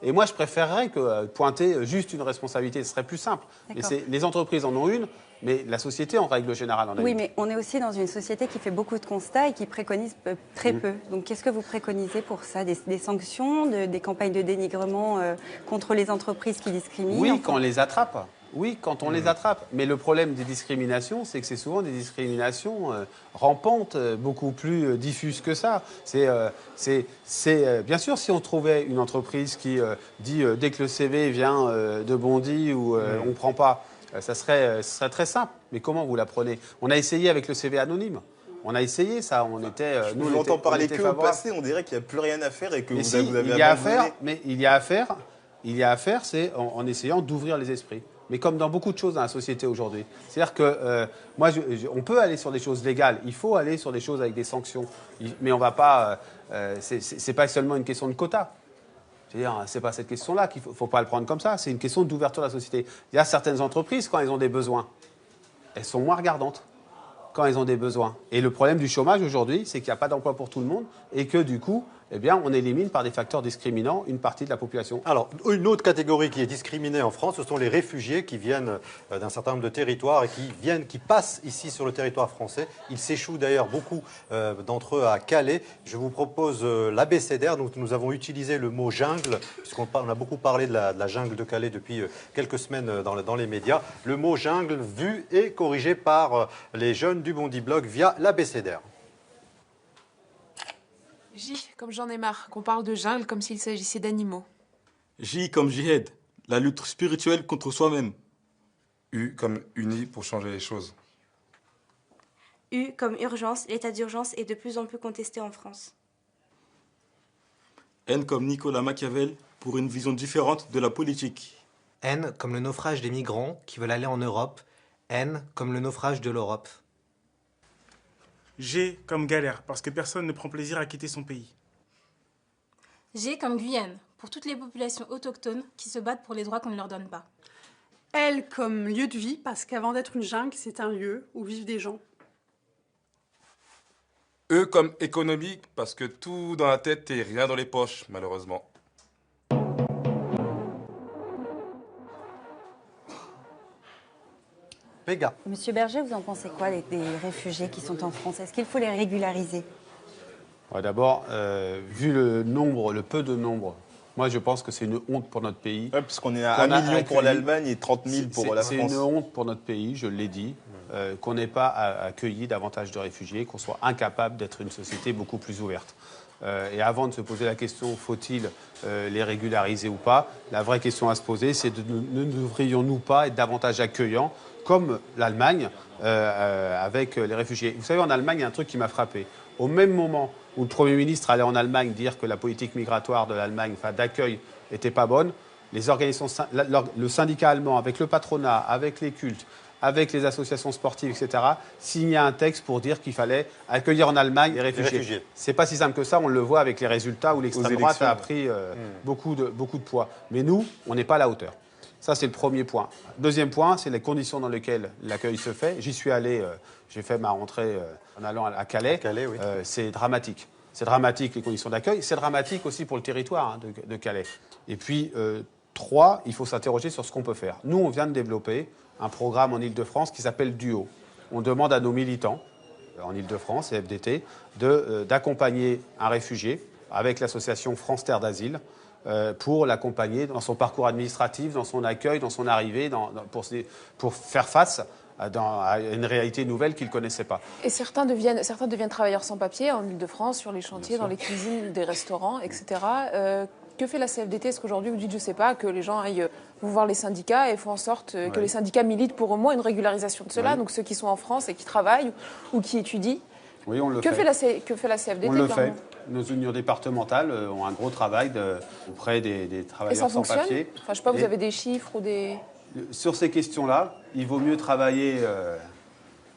Et moi, je préférerais que pointer juste une responsabilité, ce serait plus simple. Et les entreprises en ont une, mais la société, en règle générale, en a une. Oui, mais on est aussi dans une société qui fait beaucoup de constats et qui préconise très peu. Donc, qu'est-ce que vous préconisez pour ça? Des sanctions, des campagnes de dénigrement contre les entreprises qui discriminent? Oui, quand on les attrape. Oui, quand on les attrape. Mais le problème des discriminations, c'est que c'est souvent des discriminations rampantes, beaucoup plus diffuses que ça. Bien sûr, si on trouvait une entreprise qui dit dès que le CV vient de Bondy ou on ne prend pas, ça serait très simple. Mais comment vous l'apprenez? On a essayé avec le CV anonyme. On a essayé ça. On était. Nous, on entend parler que au passé. On dirait qu'il n'y a plus rien à faire et que vous avez il y a à faire, mais il y a à faire, c'est en essayant d'ouvrir les esprits. Mais comme dans beaucoup de choses dans la société aujourd'hui. C'est-à-dire que on peut aller sur des choses légales. Il faut aller sur des choses avec des sanctions. Mais on va pas. C'est pas seulement une question de quota. C'est-à-dire, c'est pas cette question-là qu'il faut pas le prendre comme ça. C'est une question d'ouverture de la société. Il y a certaines entreprises, quand elles ont des besoins, elles sont moins regardantes quand elles ont des besoins. Et le problème du chômage aujourd'hui, c'est qu'il n'y a pas d'emploi pour tout le monde et que du coup, eh bien, on élimine par des facteurs discriminants une partie de la population. Alors, une autre catégorie qui est discriminée en France, ce sont les réfugiés qui viennent d'un certain nombre de territoires et qui passent ici sur le territoire français. Ils s'échouent d'ailleurs beaucoup d'entre eux à Calais. Je vous propose l'abécédaire. Nous avons utilisé le mot jungle, puisqu'on a beaucoup parlé de la jungle de Calais depuis quelques semaines dans les médias. Le mot jungle vu et corrigé par les jeunes du Bondy Blog via l'abécédaire. J comme j'en ai marre, qu'on parle de jungle comme s'il s'agissait d'animaux. J comme jihad, la lutte spirituelle contre soi-même. U comme uni pour changer les choses. U comme urgence, l'état d'urgence est de plus en plus contesté en France. N comme Nicolas Machiavel pour une vision différente de la politique. N comme le naufrage des migrants qui veulent aller en Europe. N comme le naufrage de l'Europe. G comme galère, parce que personne ne prend plaisir à quitter son pays. G comme Guyane, pour toutes les populations autochtones qui se battent pour les droits qu'on ne leur donne pas. L comme lieu de vie, parce qu'avant d'être une jungle, c'est un lieu où vivent des gens. E comme économique, parce que tout dans la tête et rien dans les poches, malheureusement. Pega. Monsieur Berger, vous en pensez quoi des réfugiés qui sont en France? Est-ce qu'il faut les régulariser? Ouais, d'abord, vu le peu de nombre, moi je pense que c'est une honte pour notre pays. Ouais, parce qu'on est à 1 million pour l'Allemagne et 30 000 pour la France. C'est une honte pour notre pays, je l'ai dit, qu'on n'ait pas accueilli davantage de réfugiés, qu'on soit incapable d'être une société beaucoup plus ouverte. Et avant de se poser la question, faut-il les régulariser ou pas, la vraie question à se poser, c'est ne devrions-nous pas être davantage accueillants, comme l'Allemagne, avec les réfugiés. Vous savez, en Allemagne, il y a un truc qui m'a frappé. Au même moment où le Premier ministre allait en Allemagne dire que la politique migratoire de l'Allemagne, enfin d'accueil, n'était pas bonne, les organisations, le syndicat allemand, avec le patronat, avec les cultes, avec les associations sportives, etc., signait un texte pour dire qu'il fallait accueillir en Allemagne les réfugiés. C'est pas si simple que ça, on le voit avec les résultats où l'extrême droite a pris beaucoup de poids. Mais nous, on n'est pas à la hauteur. Ça, c'est le premier point. Deuxième point, c'est les conditions dans lesquelles l'accueil se fait. J'y suis allé, j'ai fait ma rentrée en allant à Calais. Oui. C'est dramatique. C'est dramatique, les conditions d'accueil. C'est dramatique aussi pour le territoire de Calais. Et puis, 3, il faut s'interroger sur ce qu'on peut faire. Nous, on vient de développer un programme en Ile-de-France qui s'appelle Duo. On demande à nos militants en Ile-de-France et FDT d'accompagner un réfugié avec l'association France Terre d'Asile pour l'accompagner dans son parcours administratif, dans son accueil, dans son arrivée, pour faire face à une réalité nouvelle qu'ils ne connaissaient pas. Et certains deviennent travailleurs sans papier en Ile-de-France, sur les chantiers, dans les cuisines des restaurants, etc. Que fait la CFDT? Est-ce qu'aujourd'hui vous dites, je ne sais pas, que les gens aillent voir les syndicats et font en sorte que les syndicats militent pour au moins une régularisation de cela, donc ceux qui sont en France et qui travaillent ou qui étudient? Oui, on le fait. Que fait la CFDT? On le fait. Nos unions départementales ont un gros travail auprès des travailleurs sans papier. Enfin, je sais pas, vous avez des chiffres ou des... Sur ces questions-là, il vaut mieux travailler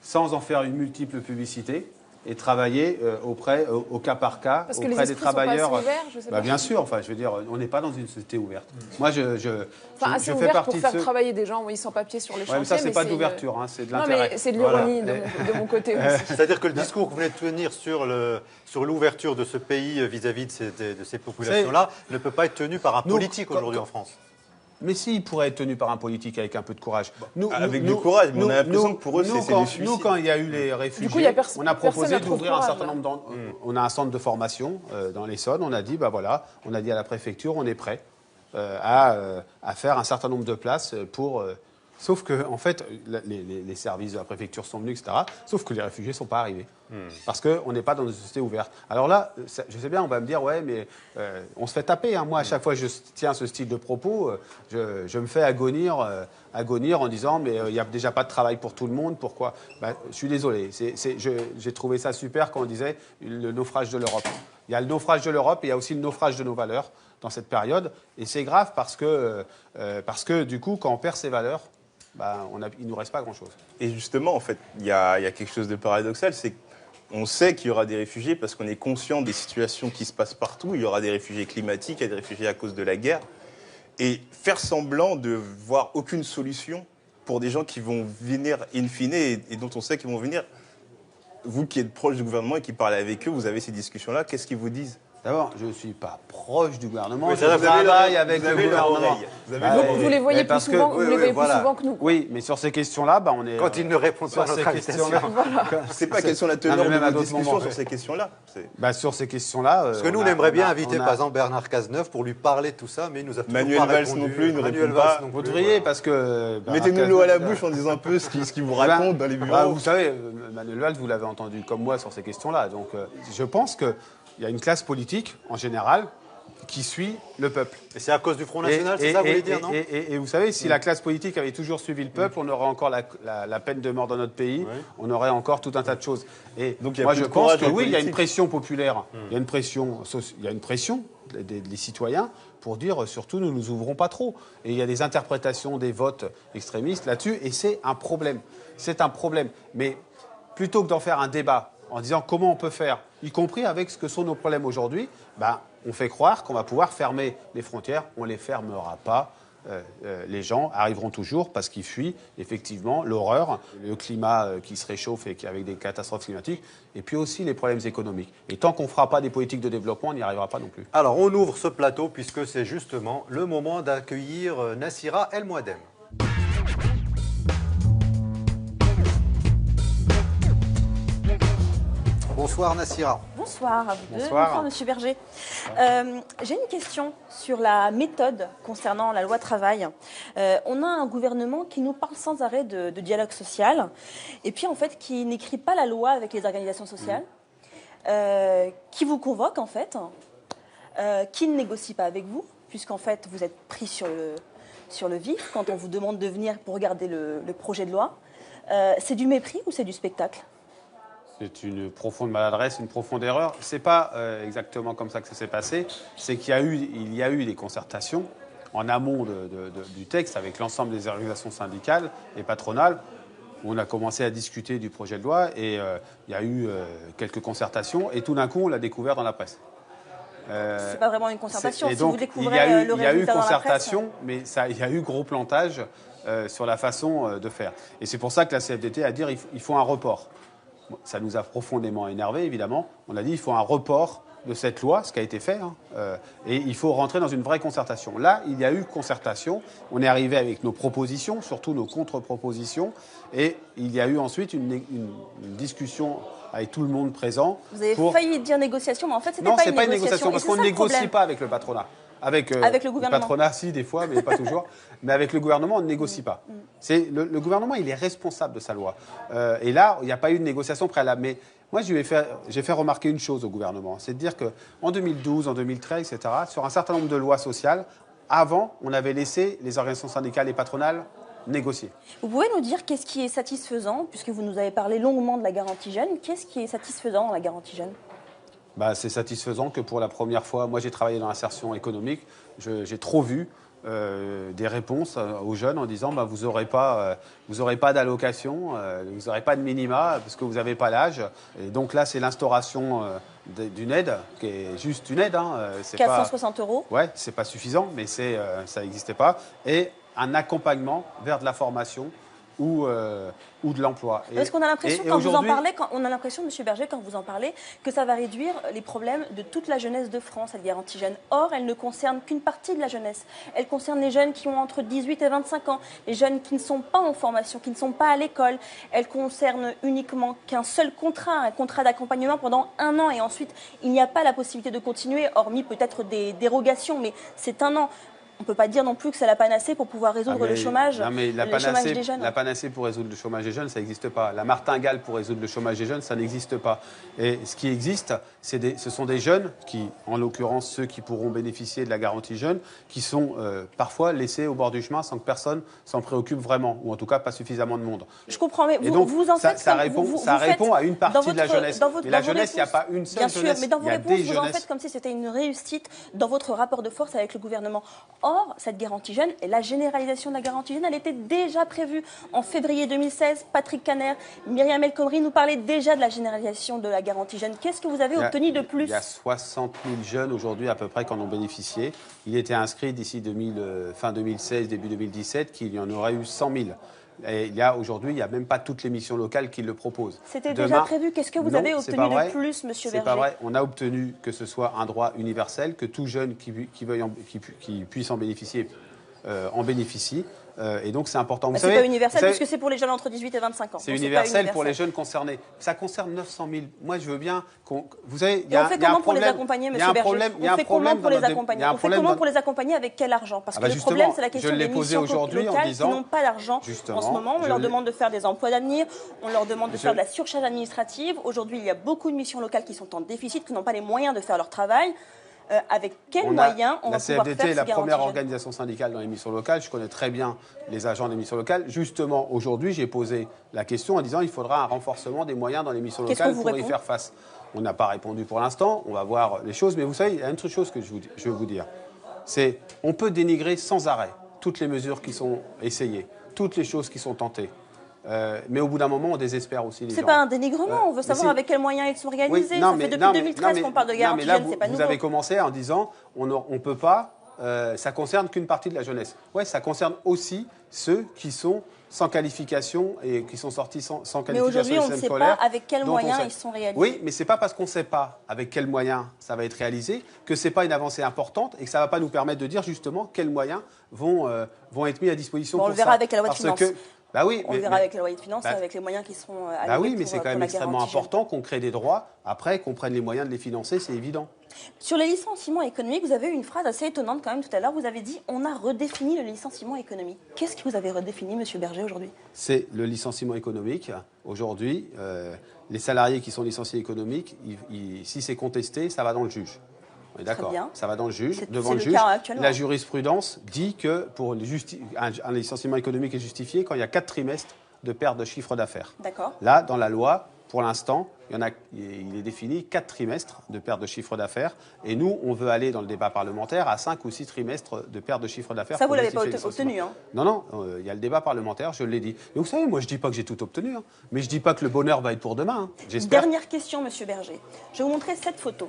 sans en faire une multiple publicité et travailler au cas par cas, parce que auprès des travailleurs. Sont pas assez ouverts, je sais pas. Bien sûr, enfin, je veux dire, on n'est pas dans une société ouverte. Moi, je assez fais partie pour faire travailler des gens sans papier sur les chantiers. Mais ça, c'est pas d'ouverture, c'est de l'intérêt. Non, mais c'est de l'ironie de mon côté aussi. C'est-à-dire que le discours que vous venez de tenir sur l'ouverture de ce pays vis-à-vis de ces populations-là ne peut pas être tenu par un politique aujourd'hui en France. Mais si, il pourrait être tenu par un politique avec un peu de courage. Avec du courage, mais on a l'impression que pour eux, c'est du suicide. Nous, quand il y a eu les réfugiés, on a proposé d'ouvrir un certain nombre on a un centre de formation dans l'Essonne. On a dit, on a dit à la préfecture, on est prêt à faire un certain nombre de places pour... sauf que, en fait, les services de la préfecture sont venus, etc. Sauf que les réfugiés ne sont pas arrivés. Parce qu'on n'est pas dans une société ouverte. Alors là, je sais bien, on va me dire, ouais, mais on se fait taper. Moi, à chaque fois que je tiens ce style de propos, je me fais agonir en disant, mais il n'y a déjà pas de travail pour tout le monde, pourquoi? Je suis désolé. J'ai trouvé ça super quand on disait le naufrage de l'Europe. Il y a le naufrage de l'Europe et il y a aussi le naufrage de nos valeurs dans cette période. Et c'est grave parce que du coup, quand on perd ses valeurs, il ne nous reste pas grand-chose. Et justement, en fait, il y a quelque chose de paradoxal, c'est qu'on sait qu'il y aura des réfugiés parce qu'on est conscient des situations qui se passent partout. Il y aura des réfugiés climatiques, il y a des réfugiés à cause de la guerre. Et faire semblant de voir aucune solution pour des gens qui vont venir in fine et dont on sait qu'ils vont venir. Vous qui êtes proche du gouvernement et qui parlez avec eux, vous avez ces discussions-là, qu'est-ce qu'ils vous disent? D'abord, je ne suis pas proche du gouvernement, oui, je travaille avec le gouvernement. Vous les voyez plus souvent, que nous. Oui, mais sur ces questions-là, on est... Quand ils ne répondent pas à notre invitation. Je ne sais pas quelles sont la teneur de vos discussions sur ces questions-là. Sur ces questions-là... Parce que nous, on aimerait bien inviter, par exemple, Bernard Cazeneuve pour lui parler de tout ça, mais il nous a toujours Manuel pas Valls répondu. non plus, il ne répond pas. Vous devriez, parce que... Mettez-nous l'eau à la bouche en disant un peu ce qu'il vous raconte dans les bureaux. Vous savez, Manuel Valls, vous l'avez entendu comme moi sur ces questions-là. Donc, je pense que il y a une classe politique, en général, qui suit le peuple. Et c'est à cause du Front National, c'est ça que vous voulez dire, non? Et vous savez, si la classe politique avait toujours suivi le peuple, on aurait encore la peine de mort dans notre pays, on aurait encore tout un tas de choses. Et donc, moi, je pense que oui, il y a une pression populaire, il y a une pression des citoyens pour dire, surtout, nous ne nous ouvrons pas trop. Et il y a des interprétations des votes extrémistes là-dessus, et c'est un problème. C'est un problème. Mais plutôt que d'en faire un débat, en disant comment on peut faire, y compris avec ce que sont nos problèmes aujourd'hui, on fait croire qu'on va pouvoir fermer les frontières. On ne les fermera pas. Les gens arriveront toujours parce qu'ils fuient effectivement l'horreur, le climat qui se réchauffe et avec des catastrophes climatiques, et puis aussi les problèmes économiques. Et tant qu'on ne fera pas des politiques de développement, on n'y arrivera pas non plus. Alors on ouvre ce plateau puisque c'est justement le moment d'accueillir Nassira El Mouadem. Bonsoir Nassira. Bonsoir à vous deux. Bonsoir. Bonsoir Monsieur Berger. J'ai une question sur la méthode concernant la loi travail. On a un gouvernement qui nous parle sans arrêt de dialogue social et puis en fait qui n'écrit pas la loi avec les organisations sociales, qui vous convoque en fait, qui ne négocie pas avec vous puisqu'en fait vous êtes pris sur le vif quand on vous demande de venir pour regarder le projet de loi. C'est du mépris ou c'est du spectacle ? C'est une profonde maladresse, une profonde erreur. C'est pas exactement comme ça que ça s'est passé. C'est qu'il y a eu des concertations en amont du texte avec l'ensemble des organisations syndicales et patronales. Où on a commencé à discuter du projet de loi et il y a eu quelques concertations et tout d'un coup on l'a découvert dans la presse. C'est pas vraiment une concertation. Et si donc, vous découvrez le résultat il y a eu dans la concertation, mais il y a eu gros plantage sur la façon de faire. Et c'est pour ça que la CFDT a dit qu'il faut un report. Ça nous a profondément énervé, évidemment. On a dit qu'il faut un report de cette loi, ce qui a été fait, et il faut rentrer dans une vraie concertation. Là, il y a eu concertation. On est arrivé avec nos propositions, surtout nos contre-propositions, et il y a eu ensuite une discussion avec tout le monde présent. Vous avez failli dire négociation, mais en fait, c'était non, pas c'est une pas une négociation. négociation parce qu'on ne négocie pas avec le patronat. Avec le gouvernement. Le patronat, si, des fois, mais pas toujours. Mais avec le gouvernement, on ne négocie pas. Le gouvernement, il est responsable de sa loi. Et là, il n'y a pas eu de négociation préalable. Mais moi, j'ai fait remarquer une chose au gouvernement. C'est de dire qu'en 2012, en 2013, etc., sur un certain nombre de lois sociales, avant, on avait laissé les organisations syndicales et patronales négocier. Vous pouvez nous dire qu'est-ce qui est satisfaisant, puisque vous nous avez parlé longuement de la garantie jeune, qu'est-ce qui est satisfaisant dans la garantie jeune ? C'est satisfaisant que pour la première fois, moi j'ai travaillé dans l'insertion économique, j'ai trop vu des réponses aux jeunes en disant vous n'aurez pas d'allocation, vous n'aurez pas de minima parce que vous n'avez pas l'âge. Et donc là, c'est l'instauration d'une aide qui est juste une aide. 460 €. Ouais, c'est pas suffisant, mais ça n'existait pas. Et un accompagnement vers de la formation ou de l'emploi. Parce qu'on a l'impression, quand vous en parlez, on a l'impression, Monsieur Berger, quand vous en parlez, que ça va réduire les problèmes de toute la jeunesse de France, cette garantie jeune. Or, elle ne concerne qu'une partie de la jeunesse. Elle concerne les jeunes qui ont entre 18 et 25 ans, les jeunes qui ne sont pas en formation, qui ne sont pas à l'école. Elle concerne uniquement qu'un seul contrat, un contrat d'accompagnement pendant 1 an. Et ensuite, il n'y a pas la possibilité de continuer, hormis peut-être des dérogations, mais c'est 1 an. On ne peut pas dire non plus que c'est la panacée pour pouvoir résoudre le chômage, chômage des jeunes. La panacée pour résoudre le chômage des jeunes, ça n'existe pas. La martingale pour résoudre le chômage des jeunes, ça n'existe pas. Et ce qui existe, ce sont des jeunes qui, en l'occurrence ceux qui pourront bénéficier de la garantie jeune, qui sont parfois laissés au bord du chemin sans que personne s'en préoccupe vraiment, ou en tout cas pas suffisamment de monde. Je comprends, mais vous en faites ça répond à une partie de la jeunesse. Mais la jeunesse, il n'y a pas une seule jeunesse. Bien sûr, mais dans vos réponses, vous en faites comme si c'était une réussite dans votre rapport de force avec le gouvernement. Or, cette garantie jeune et la généralisation de la garantie jeune, elle était déjà prévue en février 2016. Patrick Caner, Myriam El Khomri nous parlaient déjà de la généralisation de la garantie jeune. Qu'est-ce que vous avez obtenu de plus ? Il y a 60 000 jeunes aujourd'hui à peu près qui en ont bénéficié. Il était inscrit d'ici fin 2016, début 2017, qu'il y en aurait eu 100 000. Et aujourd'hui, il n'y a même pas toutes les missions locales qui le proposent. C'était déjà prévu. Qu'est-ce que vous avez obtenu de plus, Monsieur Berger ? C'est pas vrai. On a obtenu que ce soit un droit universel, que tout jeune qui puisse en bénéficier en bénéficie. Et donc, c'est important. C'est pas universel puisque c'est pour les jeunes entre 18 et 25 ans. C'est universel pour les jeunes concernés. Ça concerne 900 000. Moi, je veux bien qu'on... Vous savez, on fait comment pour les accompagner, Monsieur Berger ? On fait comment pour les accompagner ? On fait comment pour les accompagner avec quel argent ? Parce que le problème, c'est la question des missions locales qui n'ont pas d'argent en ce moment. On leur demande de faire des emplois d'avenir. On leur demande de faire de la surcharge administrative. Aujourd'hui, il y a beaucoup de missions locales qui sont en déficit, qui n'ont pas les moyens de faire leur travail. Avec quels moyens on va pouvoir faire La CFDT est la première organisation syndicale dans les missions locales. Je connais très bien les agents des missions locales. Justement, aujourd'hui, j'ai posé la question en disant qu'il faudra un renforcement des moyens dans les missions locales pour y faire face. On n'a pas répondu pour l'instant. On va voir les choses. Mais vous savez, il y a une autre chose que je veux vous dire. C'est on peut dénigrer sans arrêt toutes les mesures qui sont essayées, toutes les choses qui sont tentées. Mais au bout d'un moment, on désespère aussi les gens. C'est pas un dénigrement, on veut savoir avec quels moyens ils sont organisés. Ça fait depuis 2013 qu'on parle de garantie jeune, c'est pas nouveau. Vous avez commencé en disant on ne peut pas, ça concerne qu'une partie de la jeunesse. Oui, ça concerne aussi ceux qui sont sans qualification et qui sont sortis sans qualification. Mais aujourd'hui, on ne sait pas avec quels moyens ils sont réalisés. Oui, mais c'est pas parce qu'on ne sait pas avec quels moyens ça va être réalisé que c'est pas une avancée importante et que ça va pas nous permettre de dire justement quels moyens vont être mis à disposition pour ça. On le verra avec la loi de finances. Bah oui, On verra avec la loi de finances, avec les moyens qui seront alloués. Bah oui, mais c'est pour quand même la extrêmement garantie jeune. important qu'on crée des droits, après qu'on prenne les moyens de les financer, c'est évident. Sur les licenciements économiques, vous avez eu une phrase assez étonnante quand même tout à l'heure. Vous avez dit « on a redéfini le licenciement économique ». Qu'est-ce que vous avez redéfini, Monsieur Berger, aujourd'hui? C'est le licenciement économique. Aujourd'hui, les salariés qui sont licenciés économiques, si c'est contesté, ça va dans le juge. On est d'accord. Ça va dans le juge, devant le juge. La jurisprudence dit que pour un licenciement économique est justifié quand il y a 4 trimestres de perte de chiffre d'affaires. D'accord. Là, dans la loi, pour l'instant, il est défini 4 trimestres de perte de chiffre d'affaires. Et nous, on veut aller dans le débat parlementaire à 5 ou 6 trimestres de perte de chiffre d'affaires. Ça, vous ne l'avez pas obtenu, hein? Non, il y a le débat parlementaire, je l'ai dit. Mais vous savez, moi, je ne dis pas que j'ai tout obtenu. Hein. Mais je ne dis pas que le bonheur va être pour demain. Hein. J'espère. Dernière question, Monsieur Berger. Je vais vous montrer cette photo.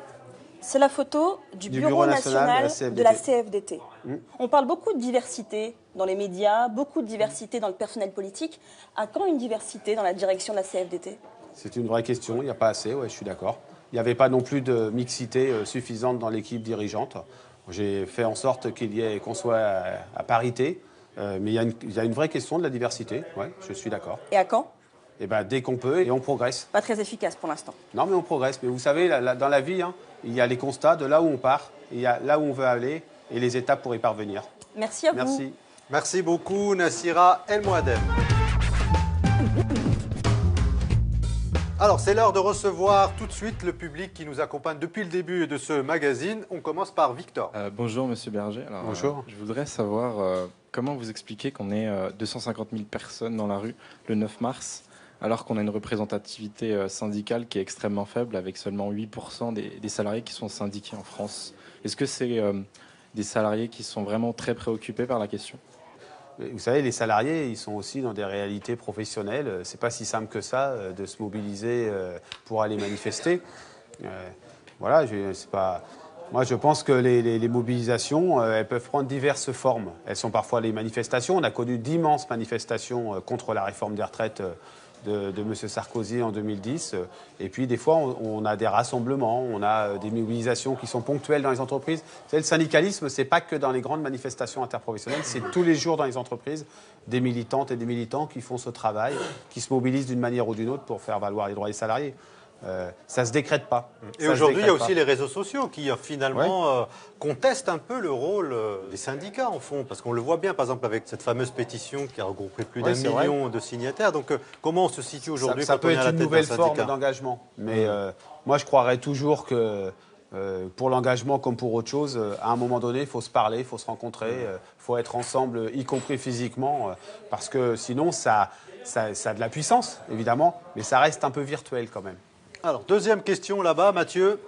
C'est la photo du Bureau national de la CFDT. On parle beaucoup de diversité dans les médias, beaucoup de diversité dans le personnel politique. À quand une diversité dans la direction de la CFDT? C'est une vraie question, il n'y a pas assez, ouais, je suis d'accord. Il n'y avait pas non plus de mixité suffisante dans l'équipe dirigeante. J'ai fait en sorte qu'on soit à parité, mais il y a une vraie question de la diversité, ouais, je suis d'accord. Et à quand? Eh ben, dès qu'on peut, et on progresse. Pas très efficace pour l'instant. Non, mais on progresse. Mais vous savez, dans la vie, hein, il y a les constats de là où on part, il y a là où on veut aller et les étapes pour y parvenir. Merci à vous. Merci. Merci beaucoup, Nassira El Mouadem. Alors, c'est l'heure de recevoir tout de suite le public qui nous accompagne depuis le début de ce magazine. On commence par Victor. Bonjour, Monsieur Berger. Alors, bonjour. Je voudrais savoir comment vous expliquez qu'on ait 250 000 personnes dans la rue le 9 mars, alors qu'on a une représentativité syndicale qui est extrêmement faible, avec seulement 8% des salariés qui sont syndiqués en France. Est-ce que c'est des salariés qui sont vraiment très préoccupés par la question? Vous savez, les salariés, ils sont aussi dans des réalités professionnelles. C'est pas si simple que ça de se mobiliser pour aller manifester. Voilà, c'est pas. Moi, je pense que les mobilisations, elles peuvent prendre diverses formes. Elles sont parfois les manifestations. On a connu d'immenses manifestations contre la réforme des retraites de M. Sarkozy en 2010. Et puis, des fois, on a des rassemblements, on a des mobilisations qui sont ponctuelles dans les entreprises. Vous savez, le syndicalisme, c'est pas que dans les grandes manifestations interprofessionnelles, c'est tous les jours dans les entreprises des militantes et des militants qui font ce travail, qui se mobilisent d'une manière ou d'une autre pour faire valoir les droits des salariés. Ça ne se décrète pas. Et aujourd'hui, il y a aussi les réseaux sociaux qui finalement contestent un peu le rôle des syndicats en fond, parce qu'on le voit bien par exemple avec cette fameuse pétition qui a regroupé plus d'1 million de signataires. Donc comment on se situe aujourd'hui? Ça peut être une nouvelle forme d'engagement, mais moi je croirais toujours que pour l'engagement comme pour autre chose, à un moment donné, il faut se parler, il faut se rencontrer, il faut être ensemble, y compris physiquement, parce que sinon ça a de la puissance évidemment, mais ça reste un peu virtuel quand même. Alors, deuxième question là-bas, Mathieu.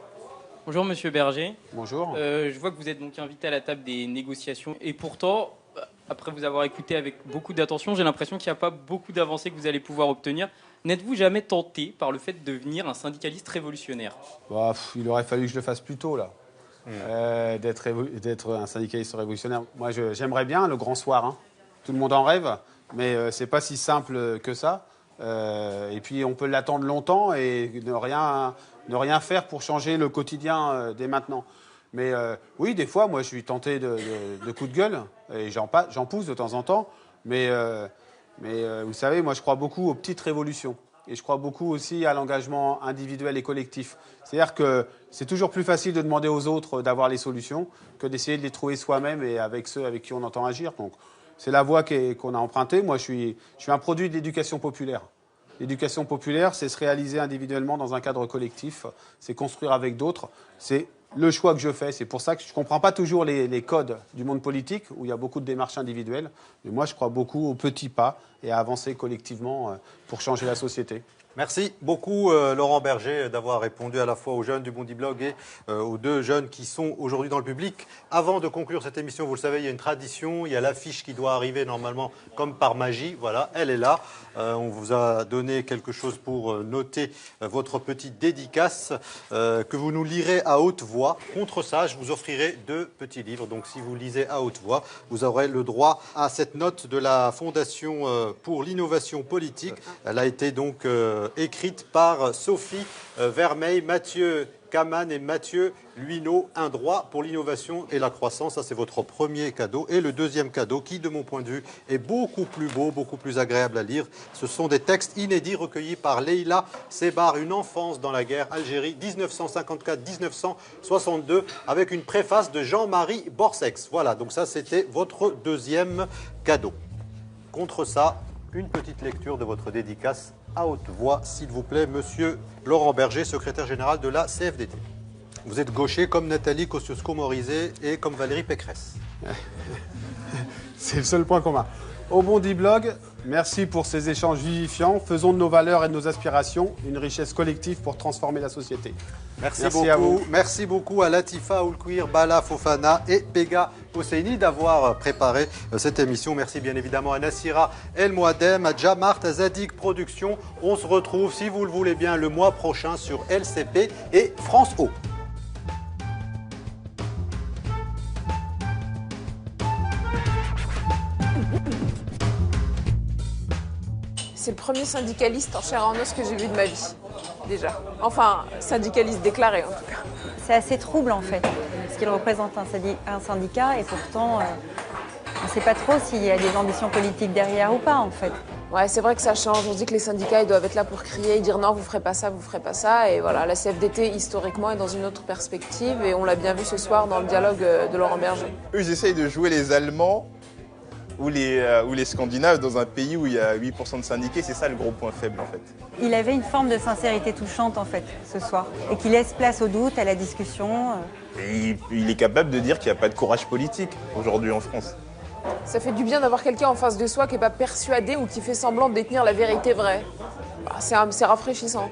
Bonjour Monsieur Berger. Bonjour. Je vois que vous êtes donc invité à la table des négociations et pourtant, après vous avoir écouté avec beaucoup d'attention, j'ai l'impression qu'il n'y a pas beaucoup d'avancées que vous allez pouvoir obtenir. N'êtes-vous jamais tenté par le fait de devenir un syndicaliste révolutionnaire? Il aurait fallu que je le fasse plus tôt là, d'être un syndicaliste révolutionnaire. Moi j'aimerais bien le grand soir, hein. Tout le monde en rêve, mais c'est pas si simple que ça. Et puis on peut l'attendre longtemps et ne rien faire pour changer le quotidien dès maintenant. Mais oui, des fois, moi, je suis tenté de coups de gueule et j'en pousse de temps en temps. Mais vous savez, moi, je crois beaucoup aux petites révolutions et je crois beaucoup aussi à l'engagement individuel et collectif. C'est-à-dire que c'est toujours plus facile de demander aux autres d'avoir les solutions que d'essayer de les trouver soi-même et avec ceux avec qui on entend agir. Donc, c'est la voie qu'on a empruntée. Moi, je suis un produit de l'éducation populaire. L'éducation populaire, c'est se réaliser individuellement dans un cadre collectif, c'est construire avec d'autres. C'est le choix que je fais. C'est pour ça que je ne comprends pas toujours les codes du monde politique, où il y a beaucoup de démarches individuelles. Mais moi, je crois beaucoup aux petits pas et à avancer collectivement pour changer la société. Merci beaucoup Laurent Berger d'avoir répondu à la fois aux jeunes du Bondi Blog et aux deux jeunes qui sont aujourd'hui dans le public. Avant de conclure cette émission, vous le savez, il y a une tradition, il y a l'affiche qui doit arriver normalement comme par magie. Voilà, elle est là. On vous a donné quelque chose pour noter votre petite dédicace que vous nous lirez à haute voix. Contre ça, je vous offrirai 2 petits livres. Donc si vous lisez à haute voix, vous aurez le droit à cette note de la Fondation pour l'innovation politique. Elle a été donc écrite par Sophie Vermeil, Mathieu Kaman et Mathieu Luineau, un droit pour l'innovation et la croissance. Ça, c'est votre premier cadeau. Et le deuxième cadeau, qui, de mon point de vue, est beaucoup plus beau, beaucoup plus agréable à lire. Ce sont des textes inédits recueillis par Leïla Sebar, Une enfance dans la guerre, Algérie, 1954-1962, avec une préface de Jean-Marie Borsex. Voilà, donc ça, c'était votre deuxième cadeau. Contre ça, une petite lecture de votre dédicace à haute voix, s'il vous plaît, monsieur Laurent Berger, secrétaire général de la CFDT. Vous êtes gaucher comme Nathalie Kosciusko-Morizet et comme Valérie Pécresse. C'est le seul point commun. Au Bondi Blog, merci pour ces échanges vivifiants. Faisons de nos valeurs et de nos aspirations une richesse collective pour transformer la société. Merci beaucoup. À vous. Merci beaucoup à Latifa Oulkouir, Bala Fofana et Pega Hosseini d'avoir préparé cette émission. Merci bien évidemment à Nassira El Mouadem, à Jamart, à Zadig Productions. On se retrouve, si vous le voulez bien, le mois prochain sur LCP et France O. C'est le premier syndicaliste en chair et en os que j'ai vu de ma vie, déjà. Enfin, syndicaliste déclaré, en tout cas. C'est assez trouble, en fait, parce qu'il représente un syndicat, et pourtant, on ne sait pas trop s'il y a des ambitions politiques derrière ou pas, en fait. Ouais, c'est vrai que ça change. On se dit que les syndicats, ils doivent être là pour crier et dire non, vous ferez pas ça, vous ferez pas ça. Et voilà, la CFDT, historiquement, est dans une autre perspective, et on l'a bien vu ce soir dans le dialogue de Laurent Berger. Eux, ils essayent de jouer les Allemands ou les Scandinaves dans un pays où il y a 8% de syndiqués. C'est ça le gros point faible, en fait. Il avait une forme de sincérité touchante, en fait, ce soir, et qui laisse place au doute, à la discussion. Et il est capable de dire qu'il n'y a pas de courage politique aujourd'hui en France. Ça fait du bien d'avoir quelqu'un en face de soi qui n'est pas persuadé ou qui fait semblant de détenir la vérité vraie. C'est rafraîchissant.